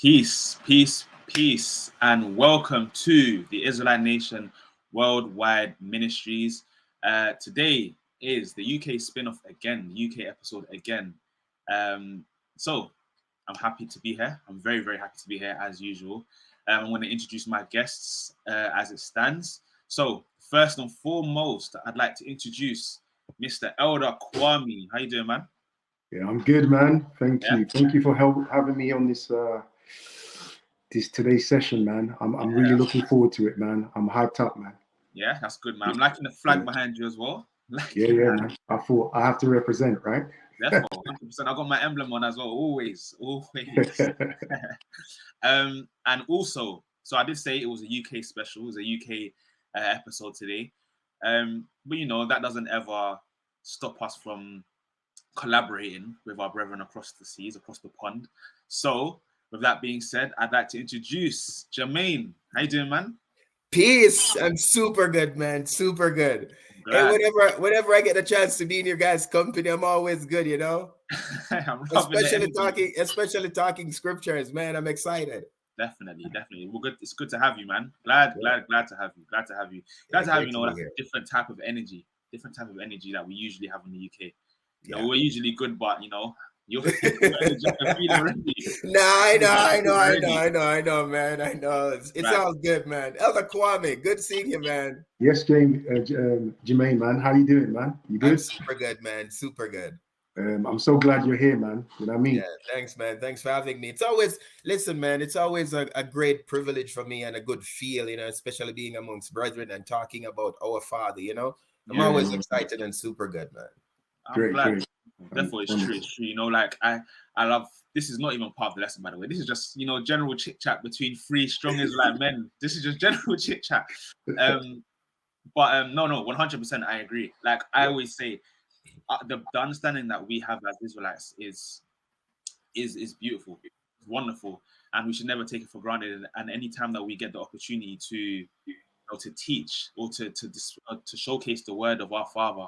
Peace, peace, peace, and welcome to the Israelite Nation Worldwide Ministries. Today is the UK spin-off again, the UK episode again. So I'm happy to be here. I'm very, very happy to be here as usual. I'm going to introduce my guests as it stands. So first and foremost, I'd like to introduce Mr. Elder Kwame. How you doing, man? Yeah, I'm good, man. Thank you. Thank you for having me on this today's session, man. I'm really looking forward to it, man. I'm hyped up, man. Yeah, that's good, man. I'm liking the flag behind you as well. Yeah, man. I thought I have to represent, right? Definitely, 100%. I got my emblem on as well. Always. And also, so I did say it was a UK special. It was a UK episode today. But you know, that doesn't ever stop us from collaborating with our brethren across the seas, across the pond. So, with that being said, I'd like to introduce Jermaine. How you doing, man? Peace. I'm super good, man. Super good. Hey, whenever I get a chance to be in your guys' company, I'm always good, you know. especially talking scriptures, man. I'm excited. Definitely. Well, good. It's good to have you, man. Glad to have you. Glad to have you. Like a different type of energy that we usually have in the UK. You know, we're usually good, but you know, you're already. I know, man. I know. It sounds good, man. Elder Kwame, good seeing you, man. Yes, Jermaine, man. How you doing, man? You good? I'm super good, man. Super good. I'm so glad you're here, man. You know what I mean? Yeah, thanks, man. Thanks for having me. It's always a great privilege for me and a good feel, you know, especially being amongst brethren and talking about our Father, you know. I'm always excited and super good, man. I'm glad. Definitely, it's true. You know, like I love. This is not even part of the lesson, by the way. This is just, you know, general chit chat between three strong Israelite men. This is just general chit chat. No, 100%. I agree. Like I always say, the understanding that we have as Israelites is beautiful, it's wonderful, and we should never take it for granted. And any time that we get the opportunity to teach or to showcase the word of our Father.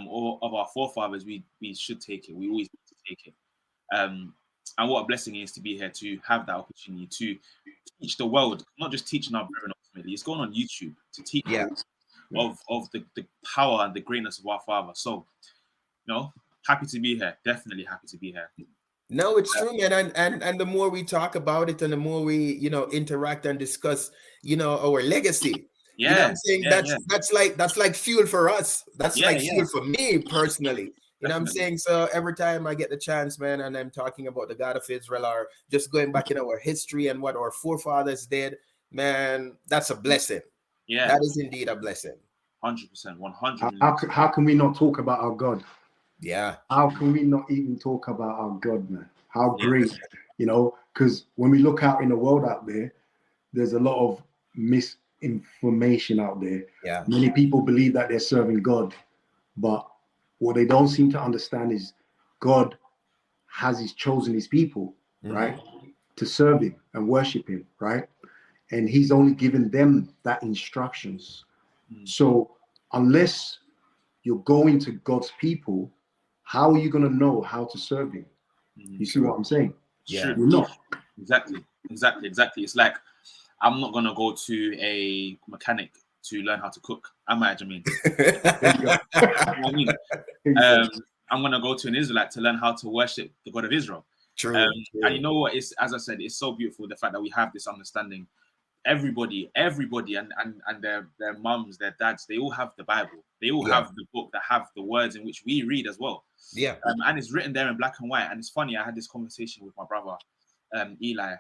Or of our forefathers, we should take it. We always need to take it. And what a blessing it is to be here to have that opportunity to teach the world, not just teaching our brethren ultimately. It's going on YouTube to teach of the power and the greatness of our Father. So, you know, happy to be here. Definitely happy to be here. No, it's true, man. And the more we talk about it and the more we, you know, interact and discuss, you know, our legacy. Yeah, you know what I'm saying? That's like fuel for us. That's fuel for me personally. You know what I'm saying? So every time I get the chance, man, and I'm talking about the God of Israel or just going back in our history and what our forefathers did, man, that's a blessing. Yeah, that is indeed a blessing. 100%, 100%. How can we not talk about our God? Yeah. How can we not even talk about our God, man? How great, you know? Because when we look out in the world out there, there's a lot of misinformation out there. Yeah. Many people believe that they're serving God, but what they don't seem to understand is God has chosen his people, right, to serve him and worship him, right? And he's only given them that instructions. So unless you're going to God's people, how are you going to know how to serve him? You see what I'm saying? Yeah. You're not. Exactly. It's like, I'm not going to go to a mechanic to learn how to cook. Am I, Jermaine? I'm going to go to an Israelite to learn how to worship the God of Israel. True. And you know what? It's, as I said, it's so beautiful, the fact that we have this understanding. Everybody and their mums, their dads, they all have the Bible. They all have the book that have the words in which we read as well. Yeah. And it's written there in black and white. And it's funny, I had this conversation with my brother, Eli,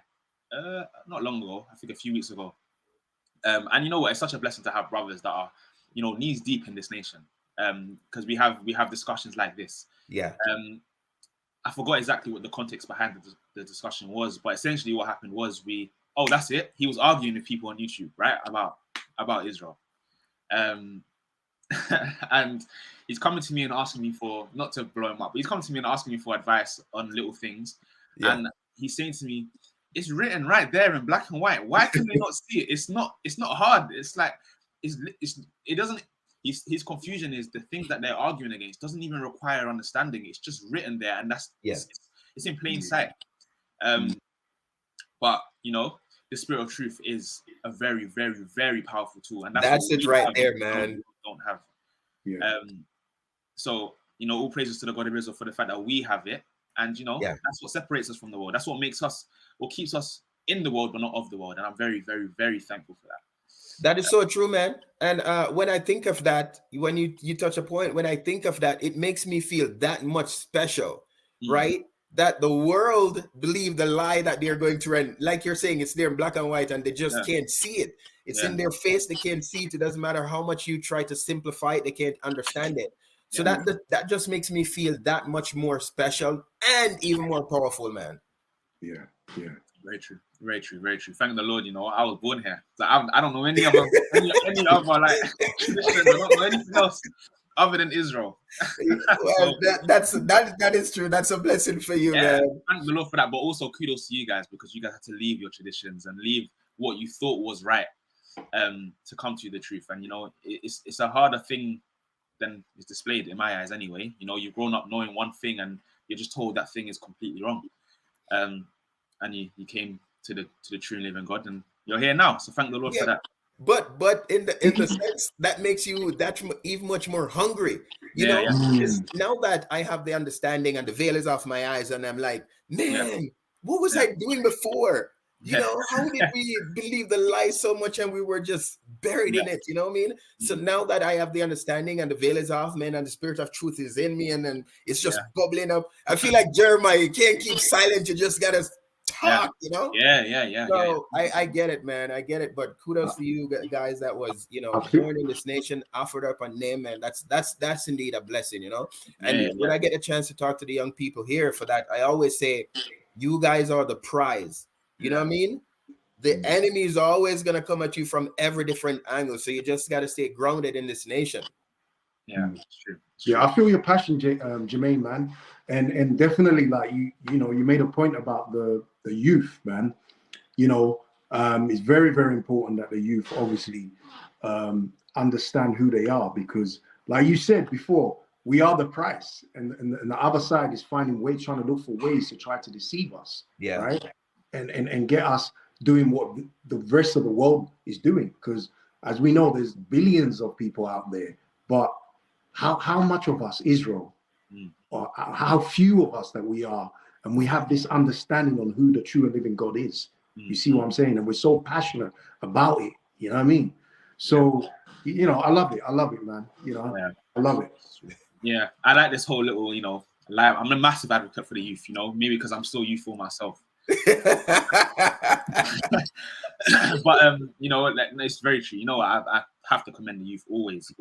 not long ago, I think a few weeks ago. And you know what? It's such a blessing to have brothers that are, you know, knees deep in this nation. Because we have discussions like this. Yeah. I forgot exactly what the context behind the discussion was, but essentially what happened was that's it. He was arguing with people on YouTube, right, about Israel. And he's coming to me and asking me for, not to blow him up, but he's coming to me and asking me for advice on little things. Yeah. And he's saying to me, it's written right there in black and white. Why can they not see it? It's not hard. It's like, it doesn't, his confusion is the things that they're arguing against doesn't even require understanding. It's just written there, and that's it's in plain sight. But you know, the spirit of truth is a very, very, very powerful tool, and that's That's what it we right have there, that man. don't have. Yeah. So you know, all praises to the God of Israel for the fact that we have it, and you know, that's what separates us from the world. That's what makes us, or keeps us in the world, but not of the world. And I'm very, very, very thankful for that. That is so true, man. And when I think of that, when you touch a point, when I think of that, it makes me feel that much special, right? That the world believe the lie that they're going to run. Like you're saying, it's there in black and white, and they just can't see it. It's in their face. They can't see it. It doesn't matter how much you try to simplify it. They can't understand it. So that just makes me feel that much more special and even more powerful, man. Yeah. Very true. Very true. Very true. Thank the Lord. You know, I was born here. Like, I don't know any other like tradition. I don't know anything else other than Israel. Well, that is true. That's a blessing for you, man. Thank the Lord for that. But also kudos to you guys, because you guys had to leave your traditions and leave what you thought was right to come to the truth. And you know, it's a harder thing than is displayed in my eyes anyway. You know, you've grown up knowing one thing and you're just told that thing is completely wrong. And you came to the true and living God, and you're here now. So thank the Lord for that. But in the sense that makes you that even much more hungry, you know. Now that I have the understanding and the veil is off my eyes, and I'm like, man, what was I doing before? You know, how did we believe the lie so much and we were just buried in it? You know what I mean? So now that I have the understanding and the veil is off, man, and the spirit of truth is in me, and then it's just bubbling up. I feel like Jeremiah, you can't keep silent. You just gotta talk, you know? So I get it, man. I get it. But kudos to you guys that was, you know, born in this nation, offered up a name, and that's indeed a blessing, you know? And when I get a chance to talk to the young people here for that, I always say, you guys are the prize. You know what I mean? The enemy is always going to come at you from every different angle. So you just got to stay grounded in this nation. Yeah, it's true. Yeah, I feel your passion, Jermaine, man. And definitely, like, you know, you made a point about the youth, man. You know, it's very, very important that the youth obviously understand who they are, because like you said before, we are the price, and the other side is finding ways, trying to look for ways to try to deceive us. Right. And get us doing what the rest of the world is doing. Because as we know, there's billions of people out there, but how much of us, Israel, or how few of us that we are, and we have this understanding on who the true and living God is. You see what I'm saying? And we're so passionate about it. You know what I mean? So, you know, I love it, man. You know, I love it. Yeah, I like this whole little, you know, live. I'm a massive advocate for the youth, you know, maybe because I'm still youthful myself. But you know, like, it's very true. You know, I have to commend the youth always.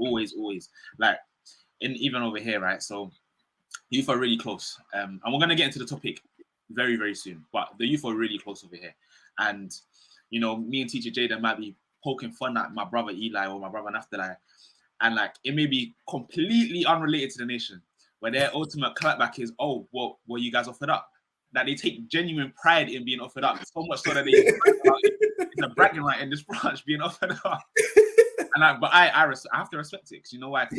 Like, even over here, right? So, youth are really close, and we're gonna get into the topic very, very soon. But the youth are really close over here, and you know, me and Teacher Jada might be poking fun at my brother Eli or my brother Naphtali, and like it may be completely unrelated to the nation, where their ultimate clapback is, "Oh, well, were you guys offered up?" That they take genuine pride in being offered up, so much so that it's a bragging right in this branch being offered up. And I have to respect it, because you know why? At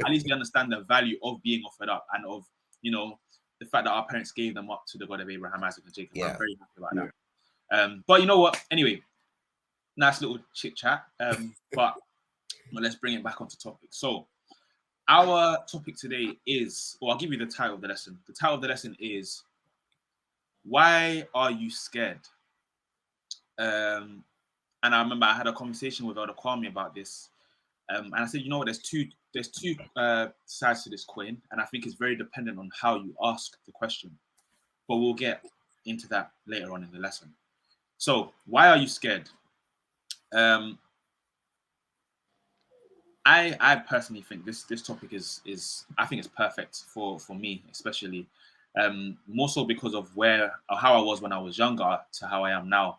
least we understand the value of being offered up, and of, you know, the fact that our parents gave them up to the God of Abraham, Isaac, and Jacob. I'm very happy about that. But you know what? Anyway, nice little chit chat. But let's bring it back onto topic. So our topic today is, or I'll give you the title of the lesson. The title of the lesson is, why are you scared? And I remember I had a conversation with Elder Kwame about this, and I said, you know what? There's two sides to this coin, and I think it's very dependent on how you ask the question. But we'll get into that later on in the lesson. So, why are you scared? I personally think this topic is I think it's perfect for me, especially. More so because of how I was when I was younger to how I am now.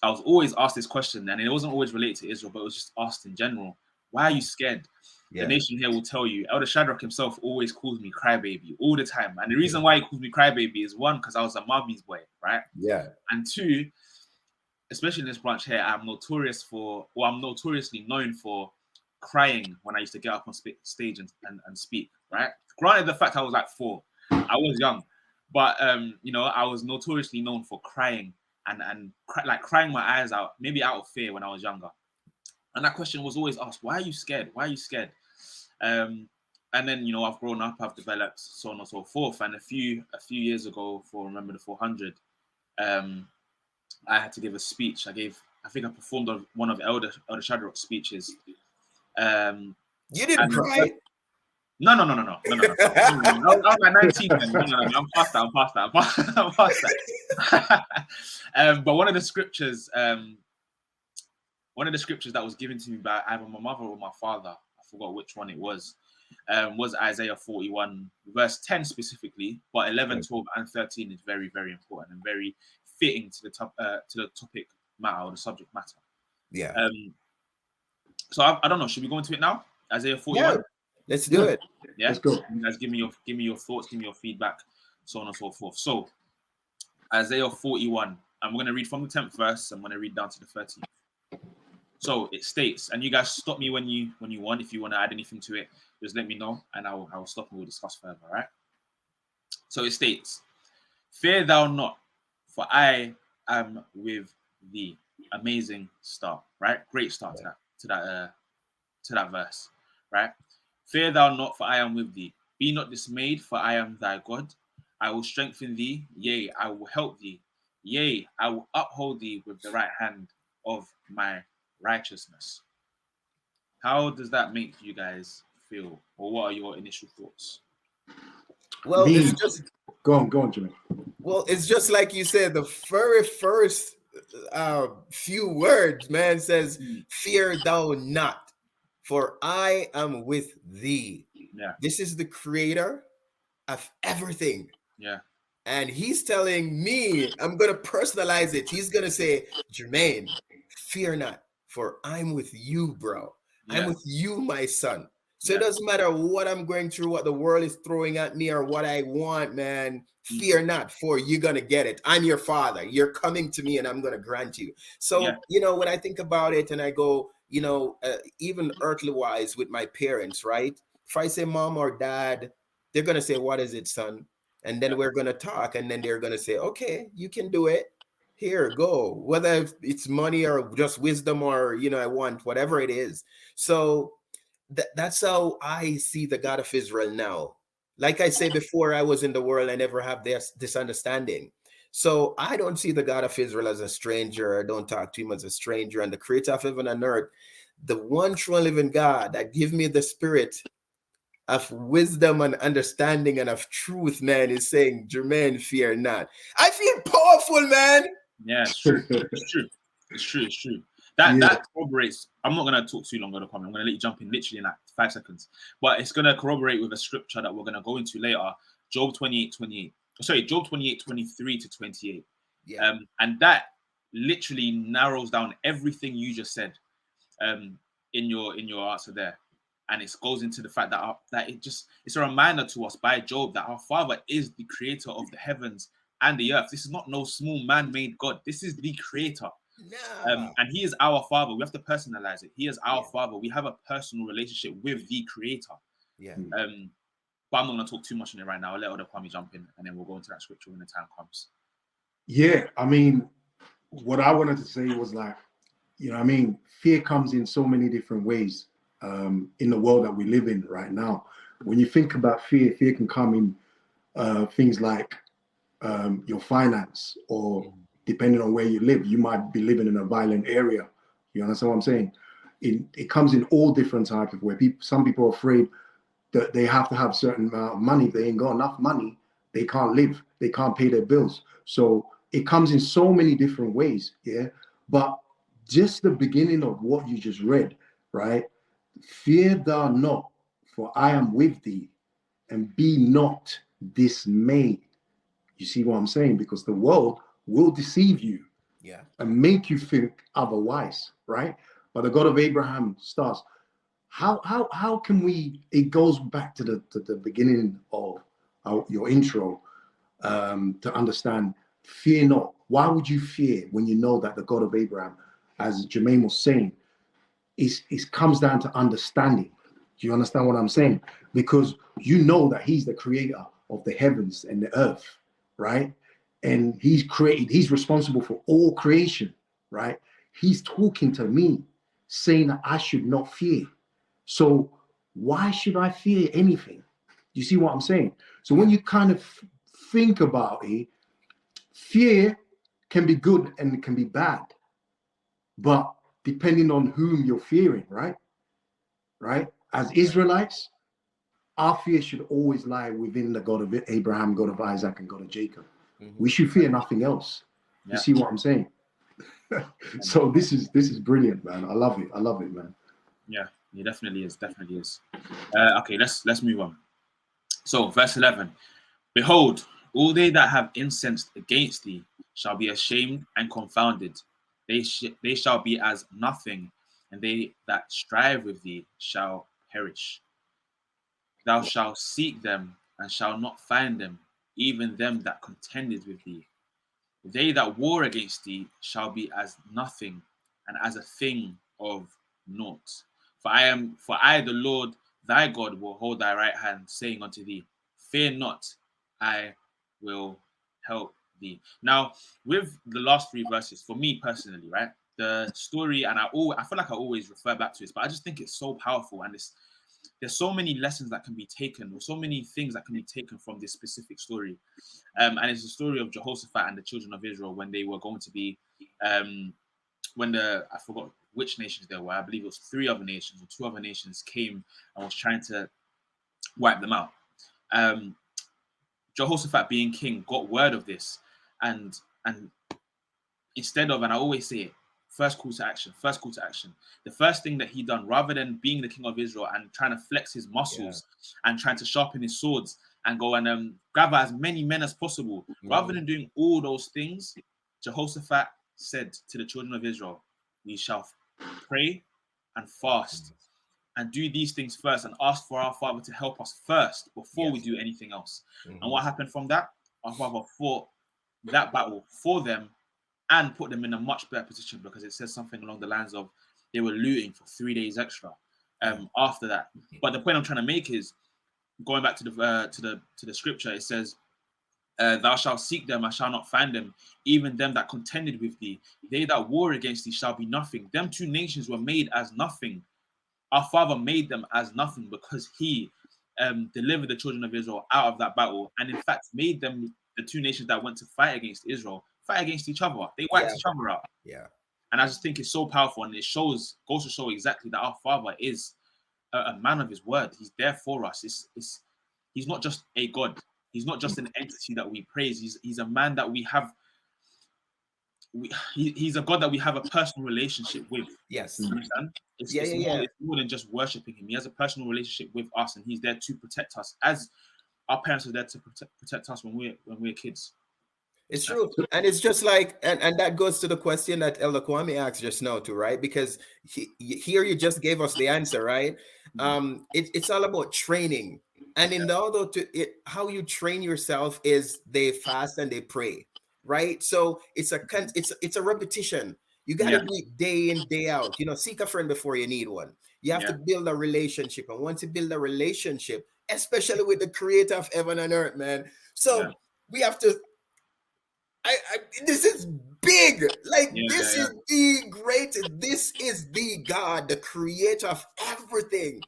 I was always asked this question, and it wasn't always related to Israel, but it was just asked in general. Why are you scared? The nation here will tell you. Elder Shadrach himself always calls me crybaby all the time. And the reason why he calls me crybaby is, one, because I was a mummy's boy, right? And two, especially in this branch here, I'm notoriously known for crying when I used to get up on stage and speak, right? Granted, the fact I was like 4, I was young, But you know, I was notoriously known for crying and like crying my eyes out, maybe out of fear when I was younger. And that question was always asked: why are you scared? Why are you scared? And then, you know, I've grown up, I've developed, so on and so forth. And a few years ago, for Remember the 400, I had to give a speech. I think I performed on one of Elder Shadrach's speeches. You didn't cry? No. I was like 19 then. No. I'm past that. But one of the scriptures that was given to me by either my mother or my father, I forgot which one it was Isaiah 41, verse 10 specifically, but 11, 12, and 13 is very, very important and very fitting to the topic matter or the subject matter. Yeah. So I don't know. Should we go into it now? Isaiah 41. Yeah. Let's do it. Yeah. Let's go. You guys, give me your thoughts, give me your feedback, so on and so forth. So Isaiah 41. I'm going to read from the 10th verse. I'm going to read down to the 13th. So it states, and you guys stop me when you want. If you want to add anything to it, just let me know, and I will stop and we'll discuss further. All right. So it states, "Fear thou not, for I am with thee." Amazing start, right? Great start to that verse, right? "Fear thou not, for I am with thee. Be not dismayed, for I am thy God. I will strengthen thee, yea, I will help thee. Yea, I will uphold thee with the right hand of my righteousness." How does that make you guys feel, or what are your initial thoughts? Well, it's just go on, Jimmy. Well, it's just like you said, the very first few words, man, says, "Fear thou not, for I am with thee." Yeah. This is the creator of everything. Yeah. And he's telling me, I'm going to personalize it. He's going to say, "Jermaine, fear not, for I'm with you, bro. I'm with you, my son." So it doesn't matter what I'm going through, what the world is throwing at me or what I want, man. Fear not, for you're going to get it. I'm your father. You're coming to me and I'm going to grant you. So, you know, when I think about it and I go, you know, even earthly wise with my parents, right? If I say mom or dad, they're going to say, "What is it, son?" And then we're going to talk, and then they're going to say, "Okay, you can do it. Here, go." Whether it's money or just wisdom or, you know, I want whatever it is. So that's how I see the God of Israel now. Like I said before, I was in the world. I never have this understanding. So I don't see the God of Israel as a stranger. I don't talk to him as a stranger. And the creator of heaven and earth, the one true and living God that give me the spirit of wisdom and understanding and of truth, man, is saying, "Jermaine, fear not." I feel powerful, man. Yeah, it's true. It's true. That corroborates. I'm not going to talk too long on the comment. I'm going to let you jump in literally in like 5 seconds. But it's going to corroborate with a scripture that we're going to go into later. Job 28:23 to 28. Yeah. And that literally narrows down everything you just said in your answer there. And it goes into the fact that it's a reminder to us by Job that our Father is the creator of the heavens and the earth. This is not no small man-made God. This is the creator. No. And he is our Father. We have to personalize it. He is our Father. We have a personal relationship with the creator. Yeah. But I'm not going to talk too much on it right now. I'll let other Kwame jump in, and then we'll go into that scripture when the time comes. Yeah, I mean, what I wanted to say was like, you know what I mean? Fear comes in so many different ways in the world that we live in right now. When you think about fear can come in things like your finance, or depending on where you live, you might be living in a violent area. You understand what I'm saying? It comes in all different types of ways. Some people are afraid that they have to have a certain amount of money. If they ain't got enough money, they can't live. They can't pay their bills. So it comes in so many different ways. Yeah. But just the beginning of what you just read, right? "Fear thou not, for I am with thee, and be not dismayed." You see what I'm saying? Because the world will deceive you and make you think otherwise, right? But the God of Abraham starts. How can we? It goes back to the beginning of your intro to understand. Fear not. Why would you fear when you know that the God of Abraham, as Jermaine was saying, it comes down to understanding. Do you understand what I'm saying? Because you know that he's the creator of the heavens and the earth, right? And he's responsible for all creation, right? He's talking to me, saying that I should not fear. So why should I fear anything? You see what I'm saying? So when you kind of think about it, fear can be good and it can be bad, but depending on whom you're fearing, right? Right? As Israelites, our fear should always lie within the God of Abraham, God of Isaac, and God of Jacob. We should fear nothing else. You see what I'm saying? So this is brilliant, man. I love it. I love it, man. Yeah, it definitely is. Definitely is. Okay, let's move on. So, verse 11: Behold, all they that have incensed against thee shall be ashamed and confounded. They shall be as nothing, and they that strive with thee shall perish. Thou shalt seek them and shalt not find them, even them that contended with thee. They that war against thee shall be as nothing, and as a thing of naught. For I, the Lord thy God, will hold thy right hand, saying unto thee, Fear not, I will help thee. Now, with the last three verses, for me personally, right, the story, and I feel like I always refer back to this, but I just think it's so powerful, and there's so many lessons that can be taken, or so many things that can be taken from this specific story. And it's the story of Jehoshaphat and the children of Israel when they were going to be, I forgot which nations there were. I believe it was 3 other nations or 2 other nations came and was trying to wipe them out. Jehoshaphat, being king, got word of this, and instead of, and I always say it, first call to action. The first thing that he done, rather than being the king of Israel and trying to flex his muscles and trying to sharpen his swords and go and gather as many men as possible, rather than doing all those things, Jehoshaphat said to the children of Israel, we shall pray and fast and do these things first and ask for our Father to help us first before we do anything else. And what happened from that? Our Father fought that battle for them and put them in a much better position, because it says something along the lines of they were looting for 3 days extra after that. But the point I'm trying to make is, going back to the scripture, it says, thou shalt seek them and shall not find them, even them that contended with thee. They that war against thee shall be nothing. Them 2 nations were made as nothing. Our Father made them as nothing because he delivered the children of Israel out of that battle, and in fact made them, the 2 nations that went to fight against Israel, fight against each other. They wiped each other out. Yeah. And I just think it's so powerful, and it goes to show exactly that our Father is a man of his word. He's there for us. He's not just a God. He's not just an entity that we praise. He's a man that we have. He's a God that we have a personal relationship with. Yes. You understand? It's more than just worshiping him. He has a personal relationship with us, and he's there to protect us, as our parents are there to protect us when we're kids. It's true. And it's just like, and that goes to the question that Elder Kwame asked just now too, right? Because here you just gave us the answer, right? It's all about training. And in order to how you train yourself is they fast and they pray, right? So it's a repetition. You got to do it day in, day out. Seek a friend before you need one. You have to build a relationship. And once you build a relationship, especially with the creator of heaven and earth, man. So we have to, this is big. Like, this is the greatest. This is the God, the creator of everything.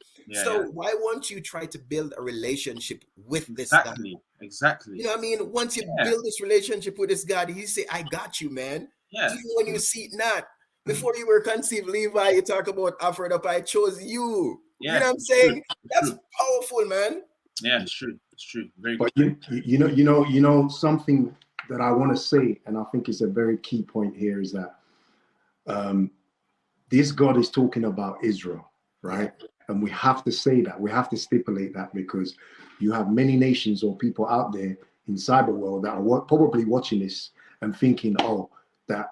Why won't you try to build a relationship with this God? Exactly. You know what I mean? Once you build this relationship with this God, he say, I got you, man. Even when you see it not. Before you were conceived, Levi, you talk about offered up, I chose you. You know what I'm saying? That's powerful, man. Yeah, it's true. It's true. Very but good. You know something that I want to say, and I think it's a very key point here, is that this God is talking about Israel, right? And we have to say that, we have to stipulate that, because you have many nations or people out there in cyber world that are probably watching this and thinking, oh, that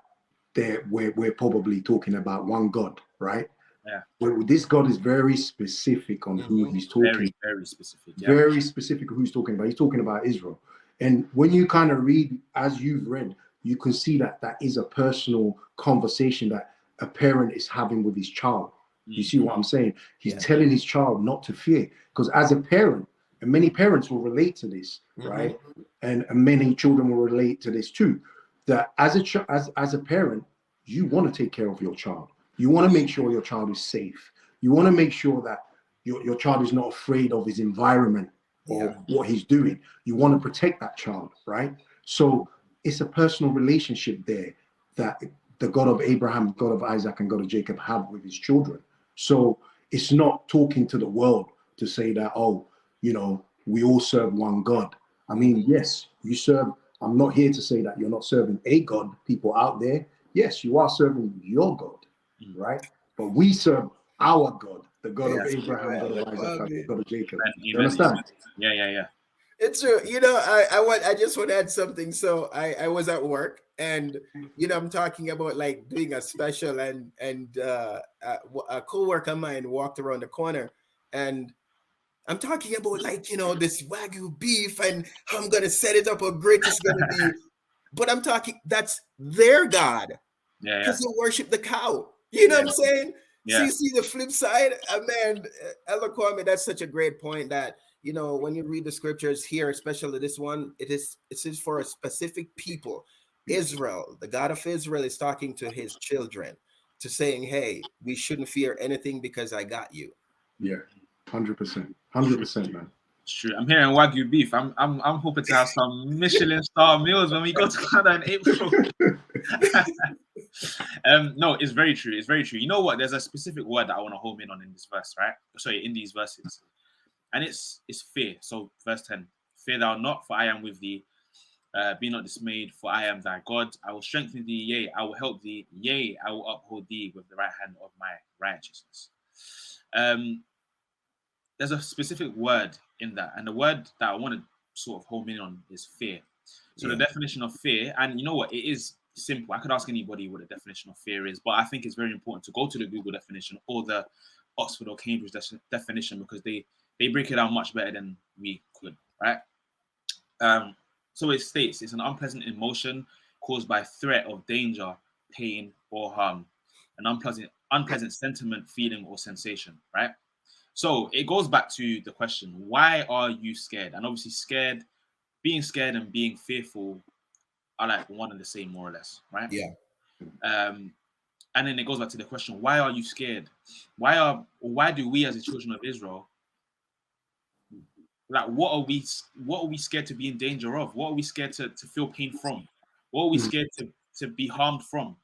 we're probably talking about one God, right? Yeah. Well, this God is very specific on who he's talking. Very, very specific. Yeah. Very specific who he's talking about. He's talking about Israel. And when you kind of read, as you've read, you can see that is a personal conversation that a parent is having with his child. You see what I'm saying? He's telling his child not to fear. Because as a parent, and many parents will relate to this, right? and many children will relate to this too, that as a parent, you want to take care of your child. You want to make sure your child is safe. You want to make sure that your child is not afraid of his environment or what he's doing. You want to protect that child, right? So it's a personal relationship there that the God of Abraham, God of Isaac, and God of Jacob have with his children. So it's not talking to the world to say that, oh, you know, we all serve one God. I mean, yes, you serve. I'm not here to say that you're not serving a God, people out there. Yes, you are serving your God, right? But we serve our God, the God of Abraham, God of Isaac, and God of Jacob. You understand? Yeah. It's true. I just want to add something. So I was at work, and I'm talking about like doing a special, and a co-worker of mine walked around the corner, and I'm talking about like this Wagyu beef, and how I'm gonna set it up how great it's gonna be. But I'm talking that's their God, because they worship the cow. You know what I'm saying? Yeah. See the flip side, man. Elder Kwame, that's such a great point. That when you read the scriptures here, especially this one, it is for a specific people. Israel, the God of Israel, is talking to his children, to saying, "Hey, we shouldn't fear anything because I got you." Yeah, 100%, man. It's true. I'm hearing Wagyu beef. I'm hoping to have some Michelin star meals when we go to Canada in April. No, it's very true. It's very true. You know what? There's a specific word that I want to home in on in this verse, right? Sorry, in these verses, and it's fear. So verse 10: Fear thou not, for I am with thee. Be not dismayed, for I am thy God. I will strengthen thee, yea, I will help thee, yea, I will uphold thee with the right hand of my righteousness. There's a specific word in that, and the word that I want to sort of home in on is fear. So the definition of fear, and you know what, it is simple. I could ask anybody what the definition of fear is, but I think it's very important to go to the Google definition or the Oxford or Cambridge definition, because they break it down much better than we could, right? So it states it's an unpleasant emotion caused by threat of danger, pain, or harm. An unpleasant sentiment, feeling, or sensation, right? So it goes back to the question, why are you scared? And obviously being scared and being fearful are like one and the same, more or less, right? Yeah. And then it goes back to the question, why are you scared? Why do we as the children of Israel, like, what are we scared to be in danger of? What are we scared to feel pain from? What are we scared to be harmed from?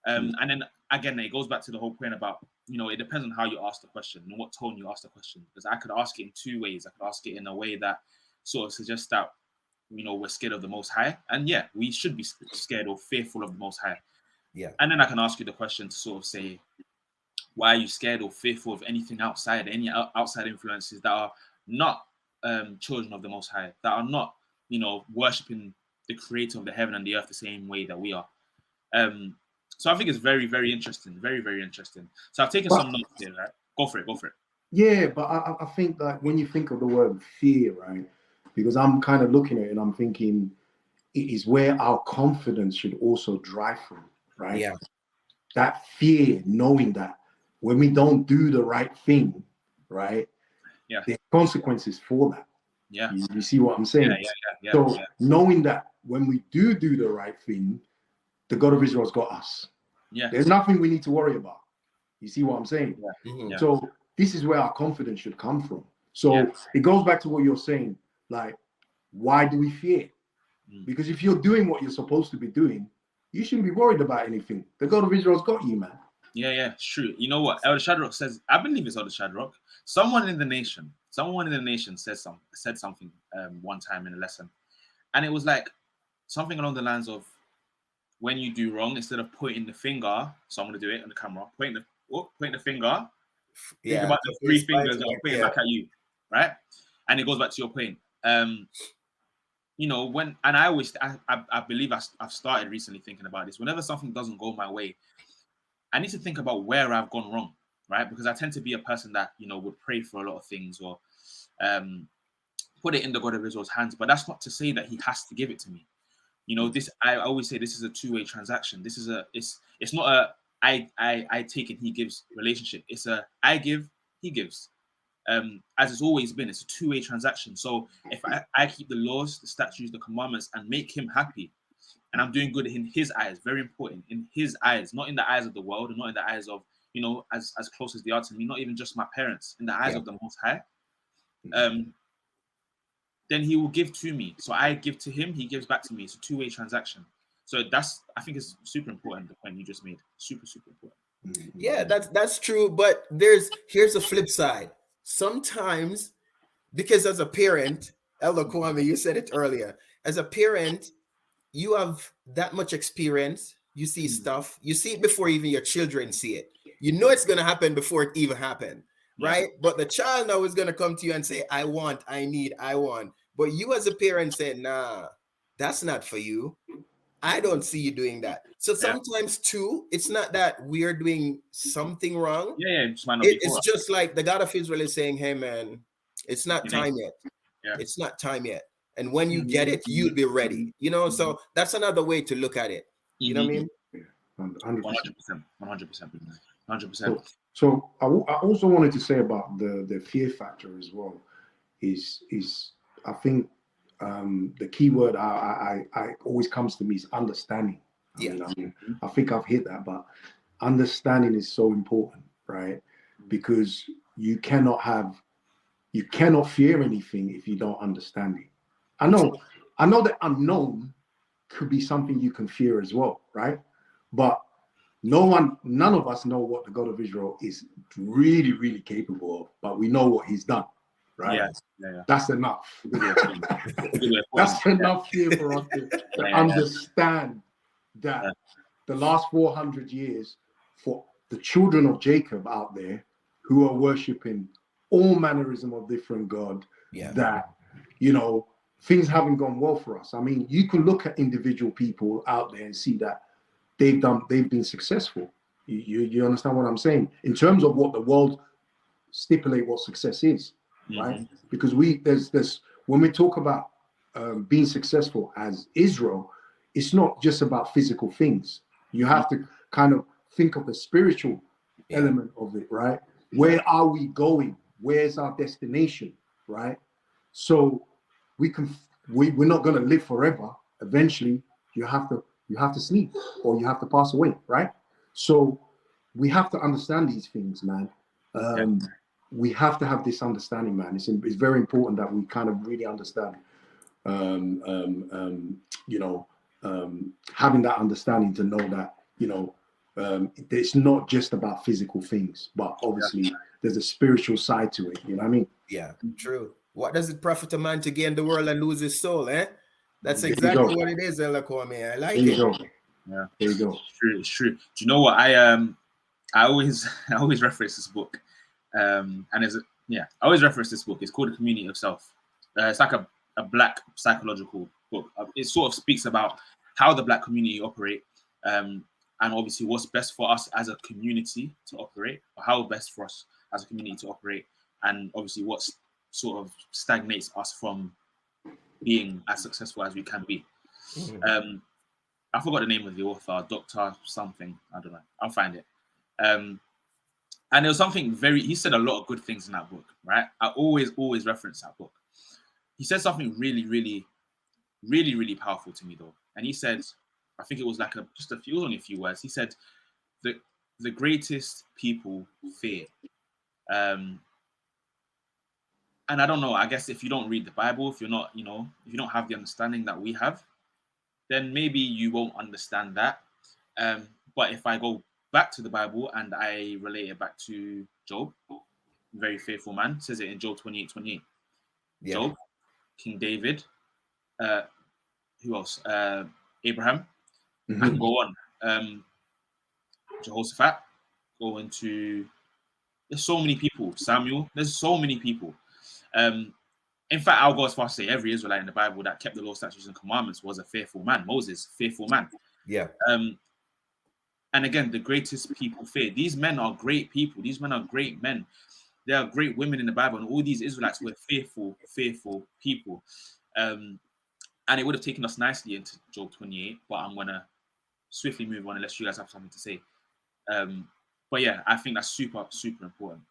And then again, it goes back to the whole point about, it depends on how you ask the question and what tone you ask the question. Because I could ask it in two ways. I could ask it in a way that sort of suggests that, we're scared of the Most High. And yeah, we should be scared or fearful of the Most High. Yeah. And then I can ask you the question to sort of say, why are you scared or fearful of anything outside, any outside influences that are not children of the Most High, that are not, worshiping the creator of the heaven and the earth the same way that we are. So I think it's very, very interesting. Very, very interesting. So I've taken some notes here, right? Go for it. Yeah, but I think that when you think of the word fear, right, because I'm kind of looking at it and I'm thinking it is where our confidence should also drive from, right? Yeah. That fear, knowing that when we don't do the right thing, right, there are consequences for that. Yeah. You see what I'm saying? Yeah. So knowing that when we do the right thing, the God of Israel's got us. Yeah. There's nothing we need to worry about. You see what I'm saying? Yeah. Mm-hmm. So this is where our confidence should come from. So it goes back to what you're saying, like, why do we fear? Because if you're doing what you're supposed to be doing, you shouldn't be worried about anything. The God of Israel's got you, man. Yeah, it's true. You know what? Elder Shadrach says, I believe it's Elder Shadrach. Someone in the nation said something one time in a lesson. And it was like something along the lines of, when you do wrong, instead of pointing the finger, so I'm going to do it on the camera, point the finger, think about the three fingers that are pointing back at you, right? And it goes back to your point. I believe I've started recently thinking about this. Whenever something doesn't go my way, I need to think about where I've gone wrong, right? Because I tend to be a person that, would pray for a lot of things or put it in the God of Israel's hands. But that's not to say that he has to give it to me. I always say this is a two-way transaction. It's not a I take and he gives relationship. It's a I give, he gives. as it's always been. It's a two-way transaction. So if I keep the laws, the statutes, the commandments, and make him happy, and I'm doing good in his eyes, very important, in his eyes, not in the eyes of the world, and not in the eyes of, as close as they are to me, not even just my parents, in the eyes of the Most High, then he will give to me. So I give to him, he gives back to me. It's a two-way transaction. So I think it's super important, the point you just made. Super, super important. Yeah, that's true. But here's the flip side. Sometimes, because as a parent, Elder Kwame, you said it earlier, as a parent, you have that much experience. You see stuff. You see it before even your children see it. You know it's going to happen before it even happened, right? But the child now is going to come to you and say, I want, I need, I want. But you as a parent say, nah, that's not for you. I don't see you doing that. So sometimes too, it's not that we're doing something wrong. It's just like the God of Israel is saying, hey man, it's not time yet. It's not time yet. And when you get it, you'll be ready. So that's another way to look at it. You know what I mean? 100%. So I also wanted to say about the fear factor as well is I think the key word I always comes to me is understanding. I think I've hit that, but understanding is so important, right? Because you cannot fear anything if you don't understand it. I know that unknown could be something you can fear as well, right? But none of us know what the God of Israel is really, really capable of, but we know what he's done, right? Yeah. That's enough. That's enough fear for us to understand that the last 400 years for the children of Jacob out there who are worshiping all mannerism of different God, that, things haven't gone well for us. I mean, you can look at individual people out there and see that they've been successful. You understand what I'm saying? In terms of what the world stipulate what success is, right? Because there's when we talk about being successful as Israel, it's not just about physical things. You have to kind of think of the spiritual element of it, right? Where are we going? Where's our destination, right? So we're not going to live forever. Eventually, you have to sleep or you have to pass away, right? So we have to understand these things, man. We have to have this understanding, man. It's very important that we kind of really understand, having that understanding to know that, it's not just about physical things, but obviously there's a spiritual side to it. You know what I mean? Yeah, true. What does it profit a man to gain the world and lose his soul, eh? That's exactly what it is, Ella Kwame. I like it. Yeah, there you go. It's true. Do you know what I always reference this book, and I always reference this book. It's called The Community of Self. It's like a black psychological book. It sort of speaks about how the black community operate, and obviously what's best for us as a community to operate, or how best for us as a community to operate, and obviously what sort of stagnates us from being as successful as we can be. I forgot the name of the author, Dr. something. I don't know. I'll find it. And there was something he said a lot of good things in that book, right? I always reference that book. He said something really, really, really, really powerful to me though. And he said, I think it was like only a few words. He said, the greatest people fear. And I don't know, I guess if you don't read the Bible, if you're not, if you don't have the understanding that we have, then maybe you won't understand that. But if I go back to the Bible and I relate it back to Job, very faithful man, it says it in Job 28:28. Yeah. Job, King David, who else? Abraham. I can go on. Jehoshaphat, go into. There's so many people. Samuel, there's so many people. In fact, I'll go as far as to say every Israelite in the Bible that kept the law, statutes, and commandments was a fearful man. Moses, fearful man. Yeah. And again, the greatest people fear. These men are great people. These men are great men. There are great women in the Bible, and all these Israelites were fearful people. And it would have taken us nicely into Job 28, but I'm gonna swiftly move on unless you guys have something to say. But yeah, I think that's super, super important.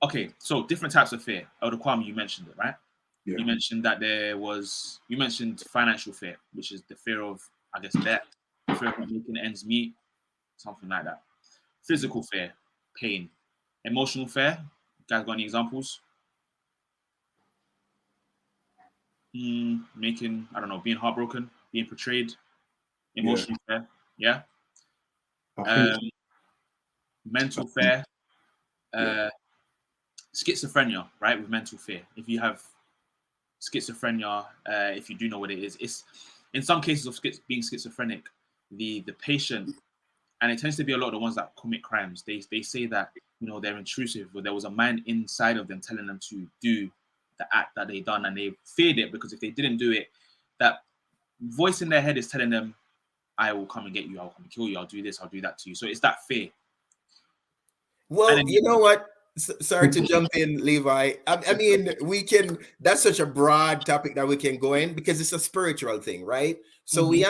Okay, so different types of fear. The Kwame, you mentioned it, right? Yeah. You mentioned that you mentioned financial fear, which is the fear of, I guess, debt, the fear of not making ends meet, something like that. Physical fear, pain. Emotional fear, you guys got any examples? Making, I don't know, being heartbroken, being betrayed, emotional fear, yeah. I think Mental fear, schizophrenia, right? With mental fear. If you have schizophrenia, if you do know what it is, it's in some cases of being schizophrenic, the patient, and it tends to be a lot of the ones that commit crimes. They say that they're intrusive, but there was a mind inside of them telling them to do the act that they done, and they feared it because if they didn't do it, that voice in their head is telling them, "I will come and get you. I will come and kill you. I'll do this. I'll do that to you." So it's that fear. Well, you know what? Sorry to jump in, Levi. I mean, that's such a broad topic that we can go in because it's a spiritual thing, right? So we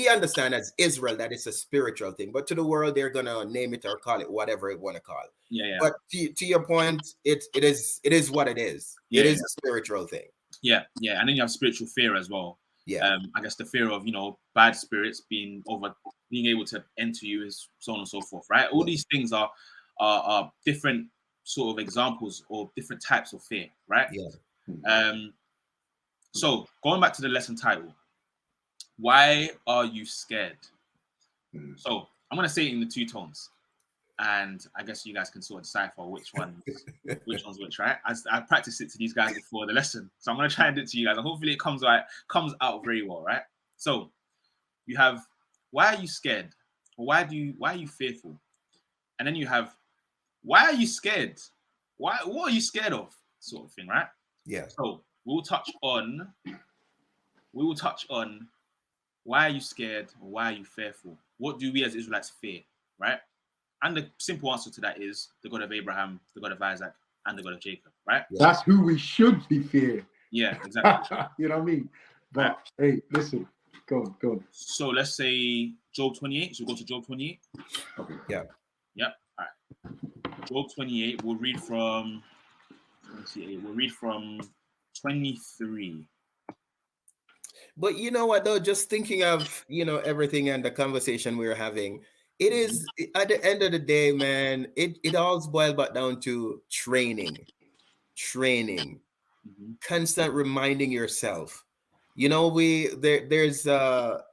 understand as Israel that it's a spiritual thing, but to the world, they're going to name it or call it whatever it want to call it. Yeah. But to your point, it is what it is. Yeah, it is a spiritual thing. Yeah. And then you have spiritual fear as well. Yeah. I guess the fear of, bad spirits being able to enter you, is so on and so forth, right? All these things are different sort of examples or different types of fear, right? Yeah. So going back to the lesson title, why are you scared? So I'm going to say it in the two tones, and I guess you guys can sort of decipher which one's which, right? I practiced it to these guys before the lesson, so I'm going to try and do it to you guys, and hopefully it comes out very well, right? So you have, why are you scared? Or why are you fearful? And then you have, why are you scared? What are you scared of? Sort of thing, right? Yeah. So we will touch on why are you scared or why are you fearful? What do we as Israelites fear, right? And the simple answer to that is the God of Abraham, the God of Isaac, and the God of Jacob, right? That's who we should be fearing. Yeah, exactly. You know what I mean? But hey, listen, go on. So let's say Job 28. So go to Job 28. Okay. Yeah. Yep. All right. Job 28. We'll read from 23. But you know what though, just thinking of everything and the conversation we were having, it is at the end of the day, man, it all boils back down to training, constant reminding yourself. There's the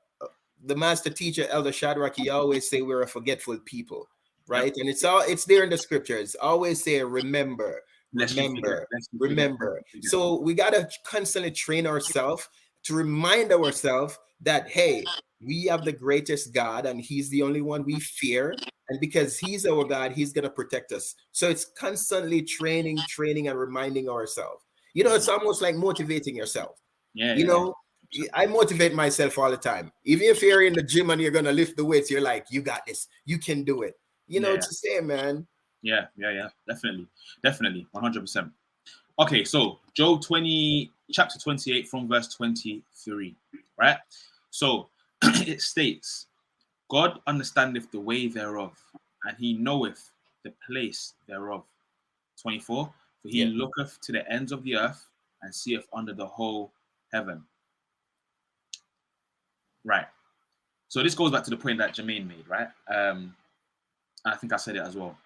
master teacher Elder Shadrach, he always say we're a forgetful people, right? And it's there in the scriptures, always say remember. So we got to constantly train ourselves to remind ourselves that, hey, we have the greatest God and he's the only one we fear. And because he's our God, he's going to protect us. So it's constantly training and reminding ourselves. It's almost like motivating yourself. I motivate myself all the time. Even if you're in the gym and you're going to lift the weights, you're like, you got this. You can do it. It's the same, man. Yeah. Definitely. 100%. Okay, so Job 20, chapter 28 from verse 23, right? So it states, God understandeth the way thereof, and he knoweth the place thereof. 24, for he looketh to the ends of the earth and seeth under the whole heaven. Right. So this goes back to the point that Jermaine made, right? I think I said it as well.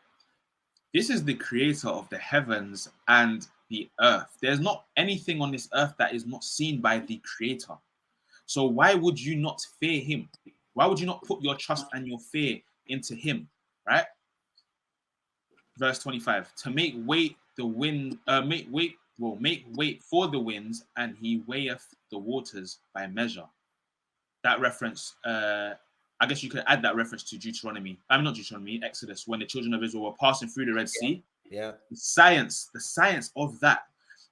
This is the creator of the heavens and the earth. There's not anything on this earth that is not seen by the creator. So why would you not fear him? Why would you not put your trust and your fear into him, right? Verse 25, to make weight the wind, make weight for the winds, and he weigheth the waters by measure. That reference, I guess you could add that reference to Exodus, when the children of Israel were passing through the Red Sea. Yeah. The science of that,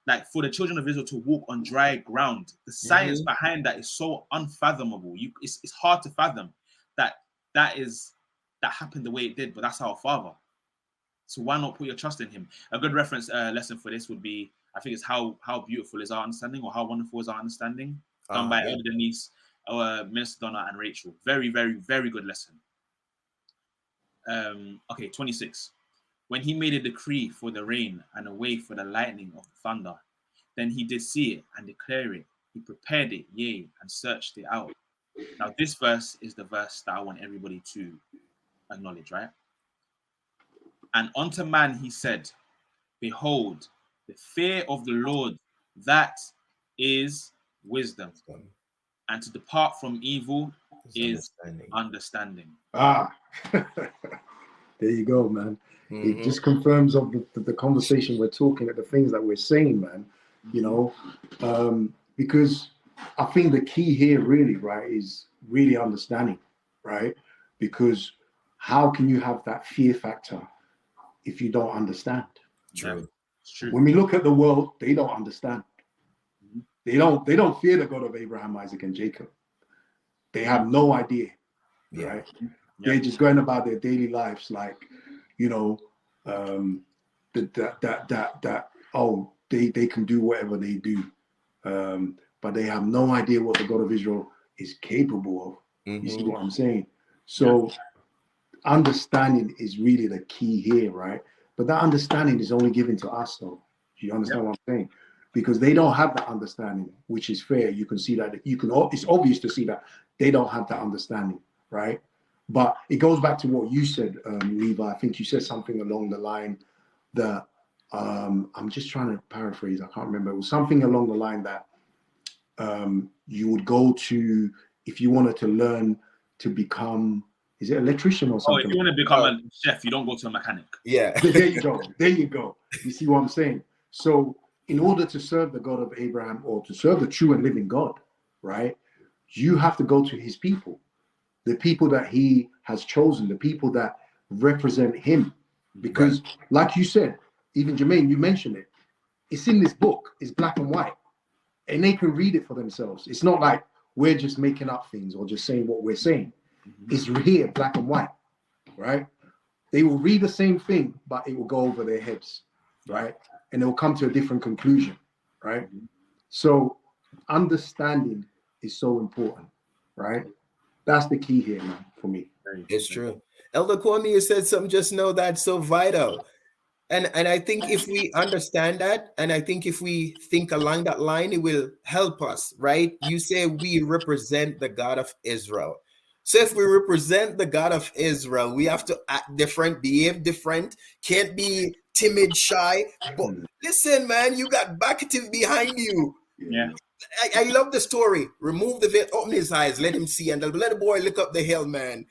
like for the children of Israel to walk on dry ground, the science behind that is so unfathomable. It's hard to fathom that happened the way it did, but that's our Father. So why not put your trust in him? A good reference lesson for this would be, I think it's how beautiful is our understanding, or how wonderful is our understanding, done by Elder Denise, Minister Donna, and Rachel. Very, very, very good lesson. Okay, 26. When he made a decree for the rain and a way for the lightning of the thunder, then he did see it and declare it. He prepared it, yea, and searched it out. Now, this verse is the verse that I want everybody to acknowledge, right? And unto man he said, behold, the fear of the Lord, that is wisdom. And to depart from evil is understanding. Ah, there you go, man. It just confirms of the conversation we're talking, the things that we're saying, man. You know, because I think the key here really, right, is really understanding, right? Because how can you have that fear factor if you don't understand? True. True. When we look at the world, they don't understand. They don't fear the God of Abraham, Isaac, and Jacob. They have no idea, right? Yeah. They're just going about their daily lives like, you know, they can do whatever they do, but they have no idea what the God of Israel is capable of. You see what I'm saying? So understanding is really the key here, right? But that understanding is only given to us, though. Do you understand what I'm saying? Because they don't have that understanding, which is fair. You can see that. It's obvious to see that they don't have that understanding, right? But it goes back to what you said, Levi. I think you said something along the line that I'm just trying to paraphrase. I can't remember. It was something along the line that you would go to if you wanted to learn to become. Is it electrician or something? Oh, if you want to become a chef, you don't go to a mechanic. Yeah. There you go. There you go. You see what I'm saying? So in order to serve the God of Abraham or to serve the true and living God, right, you have to go to his people, the people that he has chosen, the people that represent him. Because like you said, even Jermaine, you mentioned it, it's in this book, it's black and white, and they can read it for themselves. It's not like we're just making up things or just saying what we're saying. It's here, black and white, right? They will read the same thing, but it will go over their heads, right? And they'll come to a different conclusion, right? So understanding is so important, right? That's the key here, man, for me. It's true. Elder Kwame, you said something just now that's so vital. And I think if we understand that, and I think if we think along that line, it will help us, right? You say we represent the God of Israel. So if we represent the God of Israel, we have to act different, behave different, can't be timid, shy. But listen, man, you got Bakative behind you. Yeah. I love the story. Remove the veil, open his eyes, let him see, and let the boy look up the hill, man.